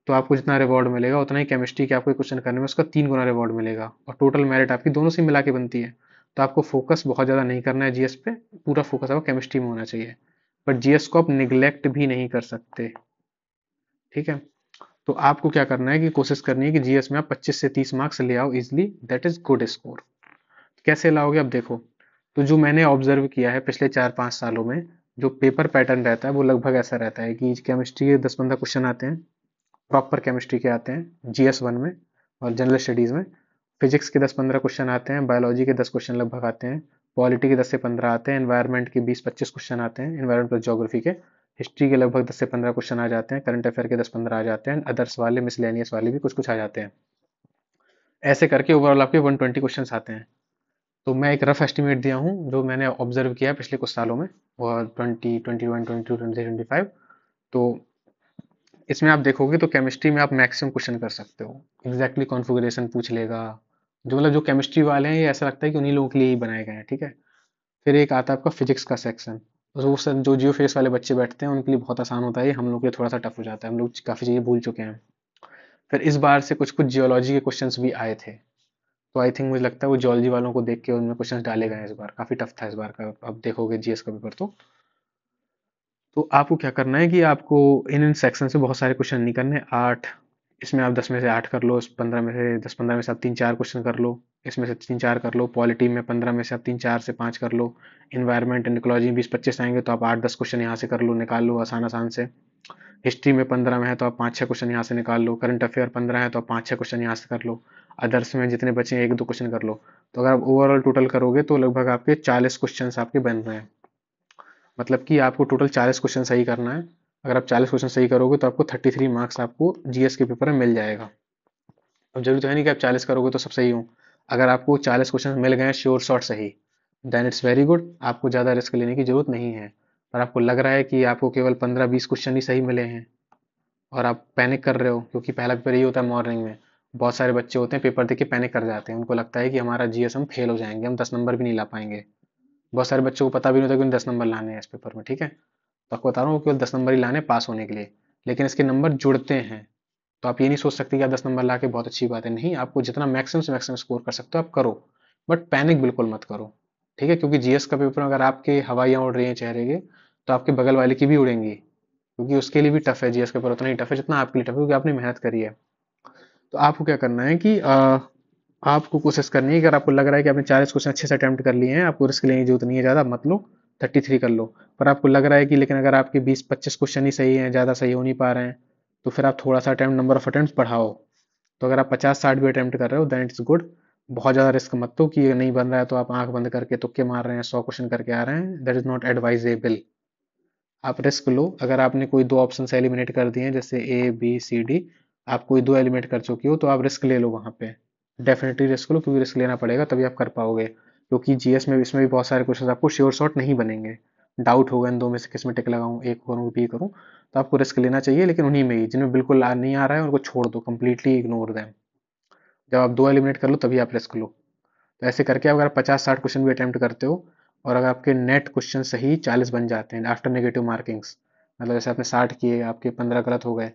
तो आपको जितना रिवॉर्ड मिलेगा उतना ही केमिस्ट्री के आपको एक क्वेश्चन करने में उसका 3 गुना रिवॉर्ड मिलेगा, और टोटल मेरिट आपकी दोनों से मिला के बनती है। तो आपको फोकस बहुत ज़्यादा नहीं करना है जीएस पे, पूरा फोकस आपको केमिस्ट्री में होना चाहिए। बट जीएस को आप निग्लेक्ट भी नहीं कर सकते, ठीक है। तो आपको क्या करना है कि कोशिश करनी है कि जीएस में आप 25 से 30 मार्क्स ले आओ easily, that is good score. कैसे लाओगे अब देखो। तो जो मैंने ऑब्जर्व किया है पिछले 4-5 सालों में, जो पेपर पैटर्न रहता है वो लगभग ऐसा रहता है कि केमिस्ट्री के 10-15 क्वेश्चन आते हैं, प्रॉपर केमिस्ट्री के आते हैं जीएस 1 में और जनरल स्टडीज़ में। फिजिक्स के 10-15 क्वेश्चन आते हैं, बायोलॉजी के 10 क्वेश्चन लगभग आते हैं, पॉलिटी के 10 से 15 आते हैं, एनवायरनमेंट के 20-25 क्वेश्चन आते हैं, एनवायरनमेंट प्लस ज्योग्राफी के। हिस्ट्री के लगभग 10 से 15 क्वेश्चन आ जाते हैं, करंट अफेयर के 10-15 आ जाते हैं, अदर्स वाले मिसलेनियस वाले भी कुछ कुछ आ जाते हैं। ऐसे करके ओवरऑल आपके 120 क्वेश्चन आते हैं। तो मैं एक रफ एस्टिमेट दिया हूँ जो मैंने ऑब्जर्व किया है पिछले कुछ सालों में, और 2021, 2022, 2023, 2025। तो इसमें आप देखोगे तो केमिस्ट्री में आप मैक्सिमम क्वेश्चन कर सकते हो, एग्जैक्टली कॉन्फ़िगरेशन पूछ लेगा। जो मतलब जो केमिस्ट्री वाले हैं ये ऐसा लगता है कि उन्हीं लोगों के लिए ही बनाए गए हैं, ठीक है। फिर एक आता है आपका फिजिक्स का सेक्शन। तो वो सर जो जियो फेस वाले बच्चे बैठते हैं उनके लिए बहुत आसान होता है, हम लोग के लिए थोड़ा सा टफ हो जाता है, हम लोग काफ़ी चीज़ें भूल चुके हैं। फिर इस बार से कुछ कुछ जियोलॉजी के क्वेश्चंस भी आए थे, तो आई थिंक मुझे लगता है वो जियोलॉजी वालों को देख के उनमें क्वेश्चंस डाले गए हैं इस बार, काफ़ी टफ था इस बार का, अब देखोगे जीएस का पेपर तो आपको क्या करना है कि आपको इन इन सेक्शन से बहुत सारे क्वेश्चन नहीं करने, 8, इसमें आप 10 में से 8 कर लो, इस 15 में से 10-15 में से आप 3-4 क्वेश्चन कर लो, इसमें से 3-4 कर लो, पॉलिटी में 15 में से आप 3-4 से 5 कर लो, इन्वायरमेंट एंड इकोलॉजी 20-25 आएंगे तो आप 8-10 क्वेश्चन यहाँ से कर लो, निकाल लो आसान आसान से। हिस्ट्री में 15 में है तो आप 5-6 क्वेश्चन यहाँ से निकाल लो, करंट अफेयर 15 है तो आप 5-6 क्वेश्चन यहाँ से कर लो, अदर्स में जितने बचे 1-2 क्वेश्चन कर लो। तो अगर आप ओवरऑल टोटल करोगे तो लगभग आपके 40 क्वेश्चन आपके बन रहे हैं, मतलब कि आपको टोटल 40 क्वेश्चन सही करना है। अगर आप 40 क्वेश्चन सही करोगे तो आपको 33 मार्क्स आपको जीएस के पेपर में मिल जाएगा। अब जरूरी तो है नहीं कि आप 40 करोगे तो सब सही हो, अगर आपको 40 क्वेश्चन मिल गए श्योर शॉट सही, देन इट्स वेरी गुड, आपको ज़्यादा रिस्क लेने की जरूरत नहीं है। पर आपको लग रहा है कि आपको केवल 15-20 क्वेश्चन ही सही मिले हैं और आप पैनिक कर रहे हो, क्योंकि पहला पेपर यही होता है मॉर्निंग में, बहुत सारे बच्चे होते हैं पेपर देख के पैनिक कर जाते हैं, उनको लगता है कि हमारा जीएस हम फेल हो जाएंगे, हम 10 नंबर भी नहीं ला पाएंगे। बहुत सारे बच्चों को पता भी नहीं होता कि उन्हें 10 नंबर लाने हैं इस पेपर में, ठीक है। तो आपको बता रहा हूँ केवल 10 नंबर ही लाने पास होने के लिए, लेकिन इसके नंबर जुड़ते हैं। तो आप ये नहीं सोच सकते कि आप 10 नंबर ला के बहुत अच्छी बात है, नहीं, आपको जितना मैक्सिमम से मैक्सिमम स्कोर कर सकते हो आप करो, बट पैनिक बिल्कुल मत करो, ठीक है। क्योंकि जीएस का पेपर में अगर आपके हवाइयाँ उड़ रही हैं चेहरे के, तो आपके बगल वाले की भी उड़ेंगी, क्योंकि उसके लिए भी टफ है, जीएस का पेपर उतना ही टफ है जितना आपके लिए टफ है, क्योंकि आपने मेहनत करी है। तो आपको क्या करना है कि आपको कोशिश करनी है कि अगर आपको लग रहा है कि आपने 40 क्वेश्चन अच्छे से अटेम्प्ट कर लिए हैं, आपको रिस्क लेने की जरूरत नहीं है ज़्यादा, मत लो, 33 कर लो। पर आपको लग रहा है कि लेकिन अगर आपके 20-25 क्वेश्चन ही सही हैं, ज़्यादा सही हो नहीं पा रहे हैं, तो फिर आप थोड़ा सा अटेम्प्ट नंबर ऑफ अटेम्प्ट बढ़ाओ। तो अगर आप 50-60 भी अटेम्प्ट कर रहे हो देन इट्स गुड, बहुत ज़्यादा रिस्क मत लो कि ये नहीं बन रहा है तो आप आंख बंद करके तुक्के मार रहे हैं, 100 क्वेश्चन करके आ रहे हैं, दैट इज नॉट एडवाइजेबल। आप रिस्क लो, अगर आपने कोई 2 ऑप्शन से एलिमिनेट कर दिए हैं जैसे ए बी सी डी, आप कोई 2 एलिमिनेट कर चुकी हो तो आप रिस्क ले लो वहाँ पे, डेफिनेटली रिस्क लो, क्योंकि रिस्क लेना पड़ेगा तभी आप कर पाओगे, क्योंकि जीएस में इसमें भी बहुत सारे क्वेश्चन आपको श्योर शॉट नहीं बनेंगे, डाउट होगा इन दो में से किस में टिक लगाऊं, ए करूँ बी करूँ। तो आपको रिस्क लेना चाहिए, लेकिन उन्हीं में ही जिनमें बिल्कुल नहीं आ रहा है उनको छोड़ दो, कंप्लीटली इग्नोर देम। जब आप 2 एलिमिनेट कर लो तभी आप रिस्क लो। तो ऐसे करके अगर आप 50-60 क्वेश्चन भी अटेम्प्ट करते हो और अगर आपके नेट क्वेश्चन सही 40 बन जाते हैं आफ्टर नेगेटिव मार्किंग्स, मतलब जैसे आपने 60 किए, आपके 15 गलत हो गए,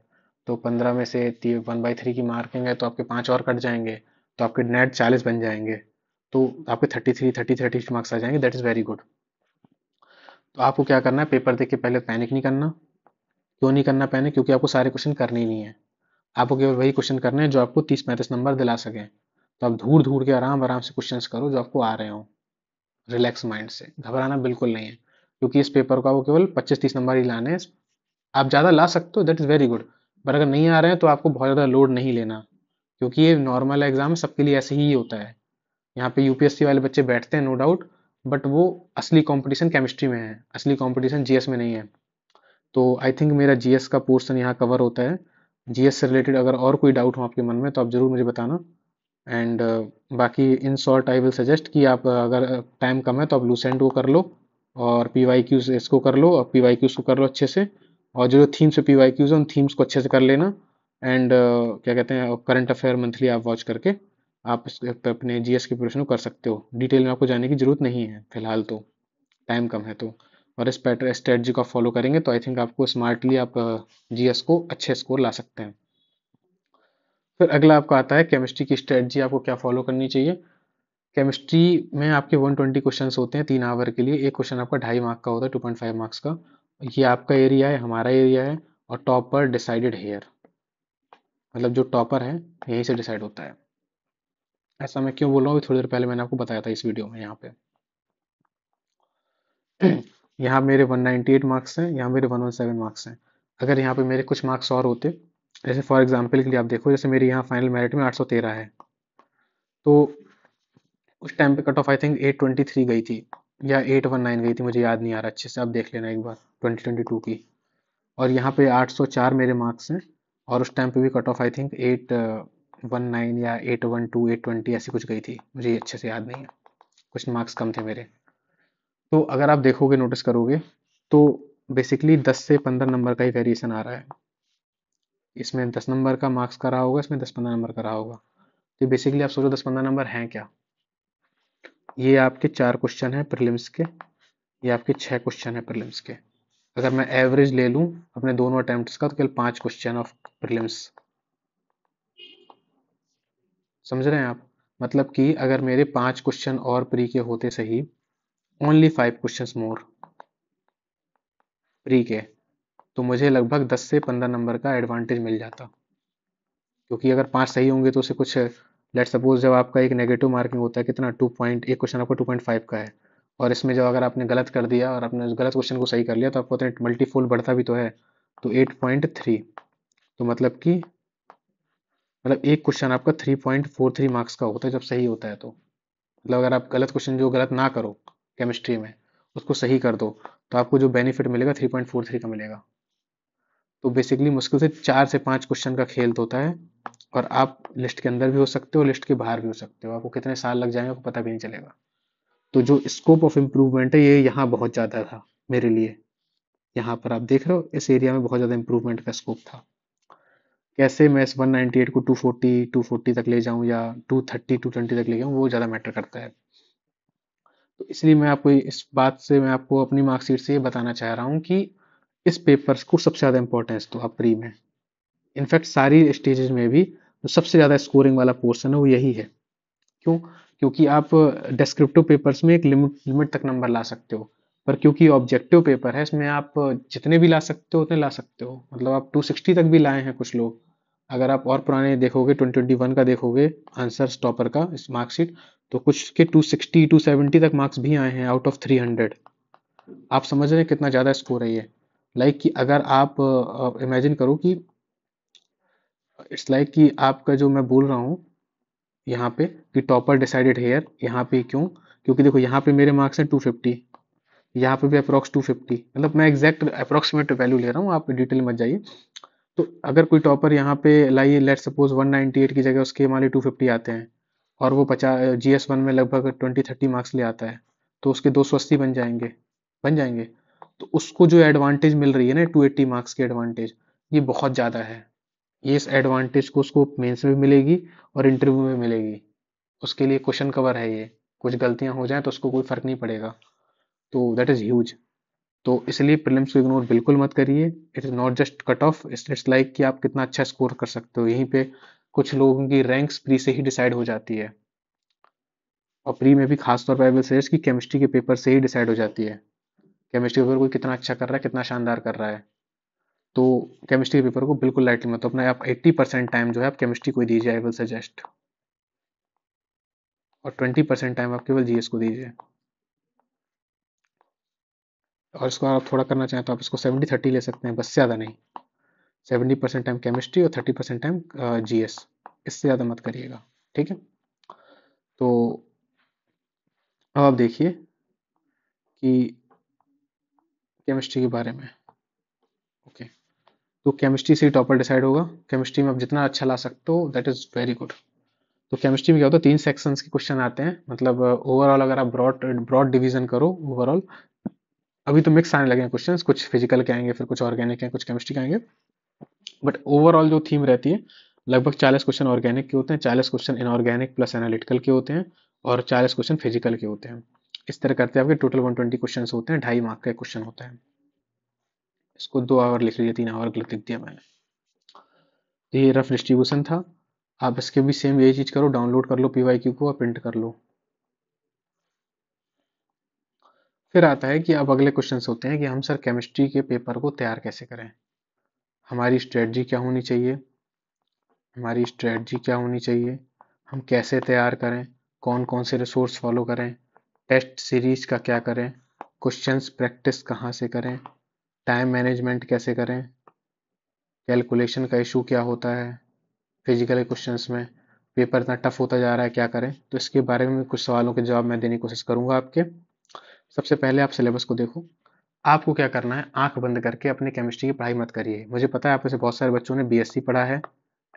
तो 15 में से 1/3 की मार्किंग है तो आपके 5 और कट जाएंगे, तो आपके नेट 40 बन जाएंगे, तो आपके 33 मार्क्स आ जाएंगे, दैट इज़ वेरी गुड। तो आपको क्या करना है, पेपर देख के पहले पैनिक नहीं करना। क्यों नहीं करना पैनिक, क्योंकि आपको सारे क्वेश्चन करने ही नहीं है, आपको केवल वही क्वेश्चन करने हैं जो आपको 30-35 नंबर दिला सकें। तो आप धूड़ धूड़ के आराम आराम से क्वेश्चंस करो जो आपको आ रहे हो, रिलैक्स माइंड से, घबराना बिल्कुल नहीं है, क्योंकि इस पेपर को आपको केवल 25-30 नंबर ही लाने हैं। आप ज़्यादा ला सकते हो, दैट इज़ वेरी गुड, पर अगर नहीं आ रहे हैं तो आपको बहुत ज़्यादा लोड नहीं लेना, क्योंकि ये नॉर्मल एग्जाम है, सबके लिए ऐसे ही होता है। यहाँ पे यूपीएससी वाले बच्चे बैठते हैं नो डाउट, बट वो असली कंपटीशन केमिस्ट्री में है, असली कंपटीशन जीएस में नहीं है। तो आई थिंक मेरा जीएस का पोर्शन यहाँ कवर होता है। जीएस से रिलेटेड अगर और कोई डाउट हो आपके मन में तो आप ज़रूर मुझे बताना। एंड बाकी in short I will suggest कि आप अगर टाइम कम है तो आप लूसेंट को कर लो, और पी वाई क्यूज इसको कर लो, और पी वाई क्यूज को कर लो अच्छे से, और जो थीम्स पे पी वाई क्यूज है उन थीम्स को अच्छे से कर लेना। एंड क्या कहते हैं, करंट अफेयर मंथली आप वॉच करके आप अपने जीएस की प्रिपरेशन कर सकते हो, डिटेल में आपको जाने की जरूरत नहीं है फिलहाल, तो टाइम कम है तो। और इस स्ट्रेटजी को आप फॉलो करेंगे तो आई थिंक आपको स्मार्टली आप जीएस को अच्छे स्कोर ला सकते हैं। फिर अगला आपका आता है केमिस्ट्री की स्ट्रेटजी, आपको क्या फॉलो करनी चाहिए। केमिस्ट्री में आपके 120 क्वेश्चंस होते हैं 3 आवर के लिए, एक क्वेश्चन आपका 2.5 मार्क का होता है, 2.5 मार्क्स का। ये आपका एरिया है, हमारा एरिया है, और टॉपर डिसाइडेड हेयर, मतलब जो टॉपर है यहीं से डिसाइड होता है। ऐसा मैं क्यों बोल रहा हूँ, थोड़ी देर पहले मैंने आपको बताया था इस वीडियो में। यहाँ पे यहाँ मेरे 198 मार्क्स हैं, यहाँ मेरे 117 मार्क्स हैं। अगर यहाँ पे मेरे कुछ मार्क्स और होते, जैसे फॉर एग्जाम्पल के लिए आप देखो, जैसे मेरे यहाँ फाइनल मेरिट में 813 है, तो उस टाइम पे कट ऑफ आई थिंक 823 गई थी या 819 गई थी, मुझे याद नहीं आ रहा अच्छे से, आप देख लेना एक बार 2022 की। और यहाँ पे 804 मेरे मार्क्स हैं, और उस टाइम पे भी कट ऑफ आई थिंक 819 या 812 820 ऐसी कुछ गई थी, मुझे अच्छे से याद नहीं है, कुछ मार्क्स कम थे मेरे। तो अगर आप देखोगे नोटिस करोगे तो बेसिकली 10 से 15 नंबर का ही वेरिएशन आ रहा है, इसमें 10 नंबर का मार्क्स का रहा होगा, इसमें 10-15 नंबर का रहा होगा। तो बेसिकली आप सोचो 10-15 नंबर हैं क्या। ये आपके 4 क्वेश्चन हैं प्रीलिम्स के, ये आपके 6 क्वेश्चन है प्रीलिम्स के। अगर मैं एवरेज ले लूं अपने दोनों अटेम्प्ट्स का तो केवल 5 क्वेश्चन ऑफ प्रीलिम्स। समझ रहे हैं आप? मतलब कि अगर मेरे 5 क्वेश्चन और प्री के होते सही, ओनली 5 क्वेश्चंस मोर प्री के, तो मुझे लगभग 10 से 15 नंबर का एडवांटेज मिल जाता। क्योंकि अगर 5 सही होंगे तो उसे कुछ, लेट सपोज जब आपका एक नेगेटिव मार्किंग होता है कितना 2 पॉइंट, एक क्वेश्चन आपका 2.5 का है, और इसमें जब अगर आपने गलत कर दिया और आपने गलत क्वेश्चन को सही कर लिया तो आपको मल्टीफोल्ड बढ़ता भी तो है, तो 8.3, तो मतलब एक क्वेश्चन आपका 3.43 मार्क्स का होता है जब सही होता है। तो मतलब अगर आप गलत क्वेश्चन जो गलत ना करो केमिस्ट्री में, उसको सही कर दो, तो आपको जो बेनिफिट मिलेगा 3.43 का मिलेगा। तो बेसिकली मुश्किल से 4 से 5 क्वेश्चन का खेल तो होता है, और आप लिस्ट के अंदर भी हो सकते हो, लिस्ट के बाहर भी हो सकते हो, आपको कितने साल लग जाएंगे आपको पता भी नहीं चलेगा। तो जो स्कोप ऑफ इम्प्रूवमेंट है ये यहाँ बहुत ज़्यादा था मेरे लिए। यहाँ पर आप देख रहे हो इस एरिया में बहुत ज़्यादा इम्प्रूवमेंट का स्कोप था। कैसे मैं इस 198 को 240 तक ले जाऊँ या 230 220 तक ले जाऊँ, वो ज़्यादा मैटर करता है। तो इसलिए मैं आपको इस बात से, मैं आपको अपनी मार्कशीट से ये बताना चाह रहा हूँ कि इस पेपर्स को सबसे ज़्यादा इंपॉर्टेंस दो आप प्री में। इनफैक्ट सारी स्टेजेस में भी जो सबसे ज़्यादा स्कोरिंग वाला पोर्शन है वो यही है। क्यों? क्योंकि आप डिस्क्रिप्टिव पेपर्स में एक लिमिट लिमिट तक नंबर ला सकते हो, पर क्योंकि ऑब्जेक्टिव पेपर है इसमें आप जितने भी ला सकते हो उतने ला सकते हो। मतलब आप 260 तक भी लाए हैं कुछ लोग। अगर आप और पुराने देखोगे 2021 का देखोगे आंसर टॉपर का इस मार्कशीट, तो कुछ के 260 270 तक मार्क्स भी आए हैं आउट ऑफ 300। आप समझ रहे हैं कितना ज़्यादा स्कोर है ये। लाइक कि अगर आप इमेजिन करो कि इट्स लाइक कि आपका जो मैं बोल रहा हूँ यहाँ पे कि टॉपर डिसाइडेड हेयर, यहाँ पे क्यों? क्योंकि देखो यहाँ पे मेरे मार्क्स हैं 250, यहाँ पे भी अप्रॉक्स 250, मतलब मैं एग्जैक्ट अप्रॉक्सीमेट वैल्यू ले रहा हूँ, आप डिटेल मत जाइए। तो अगर कोई टॉपर यहाँ पे लाइए, लेट सपोज 198 की जगह उसके मान ली 250 आते हैं, और वो 50 GS1 में लगभग 20-30 मार्क्स ले आता है, तो उसके 280 बन जाएंगे। तो उसको जो एडवांटेज मिल रही है ना 280 मार्क्स की एडवांटेज, ये बहुत ज़्यादा है। ये इस एडवांटेज को उसको मेंस में भी मिलेगी और इंटरव्यू में मिलेगी। उसके लिए क्वेश्चन कवर है ये, कुछ गलतियां हो जाए तो उसको कोई फर्क नहीं पड़ेगा। तो दैट इज ह्यूज। तो इसलिए प्रीलिम्स को इग्नोर बिल्कुल मत करिए। It is not just cut off, it's like कि आप कितना अच्छा स्कोर कर सकते हो। यहीं पे कुछ लोगों की रैंक्स प्री से ही डिसाइड हो जाती है, और प्री में भी खासतौर पर आई विल सजेस्ट कि केमिस्ट्री के पेपर से ही डिसाइड हो जाती है। केमिस्ट्री पेपर कोई कितना अच्छा कर रहा है, कितना शानदार कर रहा है। तो केमिस्ट्री पेपर को बिल्कुल लाइटली मत, अपना आप 80% टाइम जो है आप केमिस्ट्री को दीजिए, आई विल सजेस्ट, और 20% टाइम आप केवल जीएस को दीजिए। और इसको आप थोड़ा करना चाहें तो आप इसको 70-30 ले सकते हैं, बस ज़्यादा नहीं। 70% टाइम केमिस्ट्री और 30% टाइम जीएस, इससे ज़्यादा मत करिएगा। ठीक है? तो अब आप देखिए कि केमिस्ट्री के बारे में, ओके, तो केमिस्ट्री से ही टॉपर डिसाइड होगा। केमिस्ट्री में आप जितना अच्छा ला सकते हो दैट इज़ वेरी गुड। तो केमिस्ट्री में क्या होता है, 3 सेक्शंस के क्वेश्चन आते हैं। मतलब ओवरऑल अगर आप ब्रॉड ब्रॉड डिवीजन करो ओवरऑल, अभी तो मिक्स आने लगे हैं क्वेश्चंस, कुछ फिजिकल के आएंगे, फिर कुछ ऑर्गेनिक हैं, कुछ केमिस्ट्री के आएंगे, बट ओवरऑल जो थीम रहती है लगभग 40 क्वेश्चन ऑर्गेनिक के होते हैं, 40 क्वेश्चन इनऑर्गेनिक प्लस एनालिटिकल के होते हैं, और 40 क्वेश्चन फिजिकल के होते हैं। इस तरह करते हैं आपके टोटल 120 क्वेश्चन होते हैं, 2.5 मार्क का क्वेश्चन होता है। इसको 2 आवर लिख लीजिए, 3 आवर गलत लिख दिया मैंने। तो ये रफ डिस्ट्रीब्यूशन था। आप इसके भी सेम यही चीज़ करो, डाउनलोड कर लो पीवाईक्यू को और प्रिंट कर लो। फिर आता है कि अब अगले क्वेश्चन होते हैं कि हम सर केमिस्ट्री के पेपर को तैयार कैसे करें, हमारी स्ट्रेटजी क्या होनी चाहिए, हमारी स्ट्रेटजी क्या होनी चाहिए, हम कैसे तैयार करें, कौन कौन से रिसोर्स फॉलो करें, टेस्ट सीरीज का क्या करें, क्वेश्चंस प्रैक्टिस कहाँ से करें, टाइम मैनेजमेंट कैसे करें, कैलकुलेशन का इशू क्या होता है फिजिकल क्वेश्चंस में, पेपर इतना टफ होता जा रहा है क्या करें। तो इसके बारे में कुछ सवालों के जवाब मैं देने की कोशिश करूंगा आपके। सबसे पहले आप सिलेबस को देखो। आपको क्या करना है, आंख बंद करके अपने केमिस्ट्री की पढ़ाई मत करिए। मुझे पता है आप में से बहुत सारे बच्चों ने बीएससी पढ़ा है,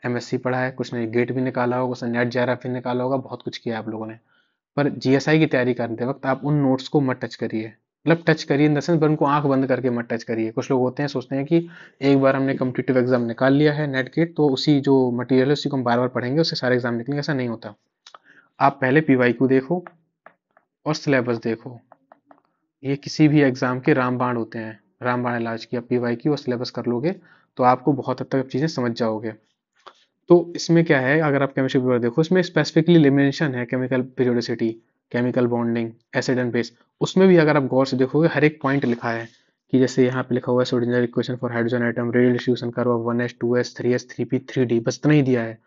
एमएससी पढ़ा है, कुछ ने गेट भी निकाला होगा, कुछ ने नेट जेआरएफ भी निकाला होगा, बहुत कुछ किया आप लोगों ने। पर जीएसआई की तैयारी करते वक्त आप उन नोट्स को मत टच करिए। मतलब टच करिए इन द सेंस, पर उनको आंख बंद करके मत टच करिए। कुछ लोग होते हैं सोचते हैं कि एक बार हमने कम्पिटिटिव एग्जाम निकाल लिया है नेट गेट, तो उसी जो मटेरियल है उसी को हम बार बार पढ़ेंगे, उससे सारे एग्जाम निकलेंगे। ऐसा नहीं होता। आप पहले पीवाईक्यू देखो और सिलेबस देखो। ये किसी भी एग्जाम के रामबाण होते हैं, रामबाण इलाज की। आप पीवाई की और सिलेबस कर लोगे तो आपको बहुत हद तक चीजें समझ जाओगे। तो इसमें क्या है, अगर आप केमिस्ट्री पेपर देखो, इसमें स्पेसिफिकली लिमिनेशन है, chemical periodicity, chemical bonding, acid and base. उसमें भी अगर आप गौर से देखोगे हर एक पॉइंट लिखा है कि जैसे यहाँ पे लिखा हुआ है Schrodinger equation for hydrogen atom, radial distribution curve of 1s 2s 3s 3p 3d, बस इतना ही दिया है।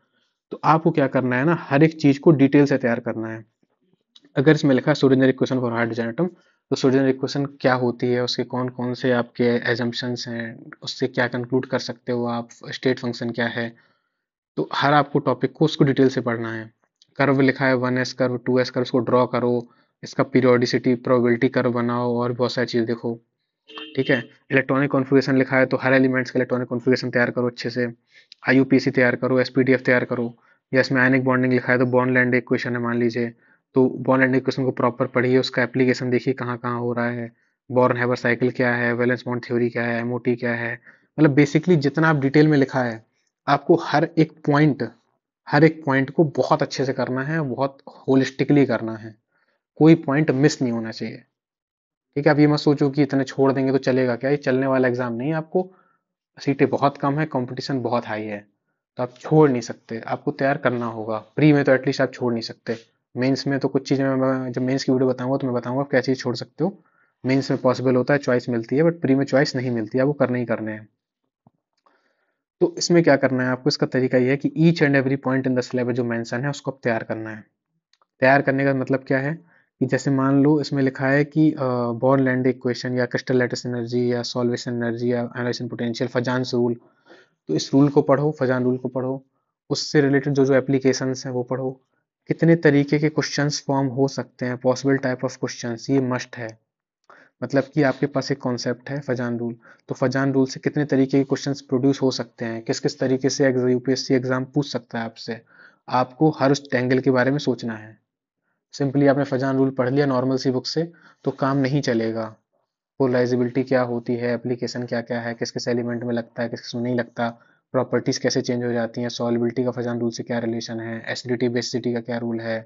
तो आपको क्या करना है ना, हर एक चीज को डिटेल से तैयार करना है। अगर इसमें लिखा है Schrodinger equation for hydrogen atom, तो श्रोडिंगर इक्वेशन क्या होती है, उसके कौन कौन से आपके एजम्पशंस हैं, उससे क्या कंक्लूड कर सकते हो आप, स्टेट फंक्शन क्या है। तो हर आपको टॉपिक को उसको डिटेल से पढ़ना है। कर्व लिखा है 1s कर्व 2s कर्व, उसको ड्रॉ करो, इसका पीरियोडिसिटी प्रोबेबिलिटी कर्व बनाओ और बहुत सारी चीज़ देखो। ठीक है। इलेक्ट्रॉनिक कॉन्फ़िगरेशन लिखा है तो हर एलिमेंट्स का इलेक्ट्रॉनिक कॉन्फ़िगरेशन तैयार करो अच्छे से, आईयूपीसी तैयार करो, एसपीडीएफ तैयार करो। या इसमें आयनिक बॉन्डिंग लिखा है तो बॉन्ड लैंड इक्वेशन है मान लीजिए, तो बॉन्ड लैंड इक्वेशन को प्रॉपर पढ़िए, उसका एप्लीकेशन देखिए कहाँ कहाँ हो रहा है, बॉर्न हैबर साइकिल क्या है, वैलेंस बॉन्ड थ्योरी क्या है, एमओटी क्या है। मतलब बेसिकली जितना आप डिटेल में लिखा है, आपको हर एक पॉइंट को बहुत अच्छे से करना है, बहुत होलिस्टिकली करना है, कोई पॉइंट मिस नहीं होना चाहिए। ठीक है। आप ये मत सोचो कि इतने छोड़ देंगे तो चलेगा क्या, ये चलने वाला एग्जाम नहीं है। आपको सीटें बहुत कम है, कंपटीशन बहुत हाई है, तो आप छोड़ नहीं सकते, आपको तैयार करना होगा। प्री में तो एटलीस्ट आप छोड़ नहीं सकते। मेंस में तो कुछ चीज़ें मैं जब मेंस की वीडियो बताऊंगा तो मैं बताऊंगा आप क्या चीज़ छोड़ सकते हो। मेंस में पॉसिबल होता है, चॉइस मिलती है, बट प्री में चॉइस नहीं मिलती है, आपको करने ही करने हैं। तो इसमें क्या करना है आपको, इसका तरीका ये है कि each and every point in the syllabus जो मेंशन है उसको आप तैयार करना है। तैयार करने का मतलब क्या है कि जैसे मान लो इसमें लिखा है कि बॉर्न लैंड इक्वेशन या क्रिस्टल लैटिस एनर्जी या सॉल्वेशन एनर्जी या एनालिसिस पोटेंशियल, फजान्स रूल। तो इस रूल को पढ़ो, फजान रूल को पढ़ो, उससे रिलेटेड जो जो एप्लीकेशंस हैं वो पढ़ो। कितने तरीके के क्वेश्चंस फॉर्म हो सकते हैं, पॉसिबल टाइप ऑफ क्वेश्चंस, ये मस्ट है। मतलब कि आपके पास एक कॉन्सेप्ट है फजान रूल, तो फजान रूल से कितने तरीके के क्वेश्चंस प्रोड्यूस हो सकते हैं, किस किस तरीके से यूपीएससी एग्जाम पूछ सकता है आपसे। आपको हर उस एंगल के बारे में सोचना है। सिंपली आपने फजान रूल पढ़ लिया नॉर्मल सी बुक से तो काम नहीं चलेगा। पोलराइजेबिलिटी क्या होती है, एप्लीकेशन क्या क्या है, किस किस एलिमेंट में लगता है, किस किस में नहीं लगता, प्रॉपर्टीज कैसे चेंज हो जाती हैं, सॉल्युबिलिटी का फजान रूल से क्या रिलेशन है, एसिडिटी बेसिसिटी का क्या रूल है,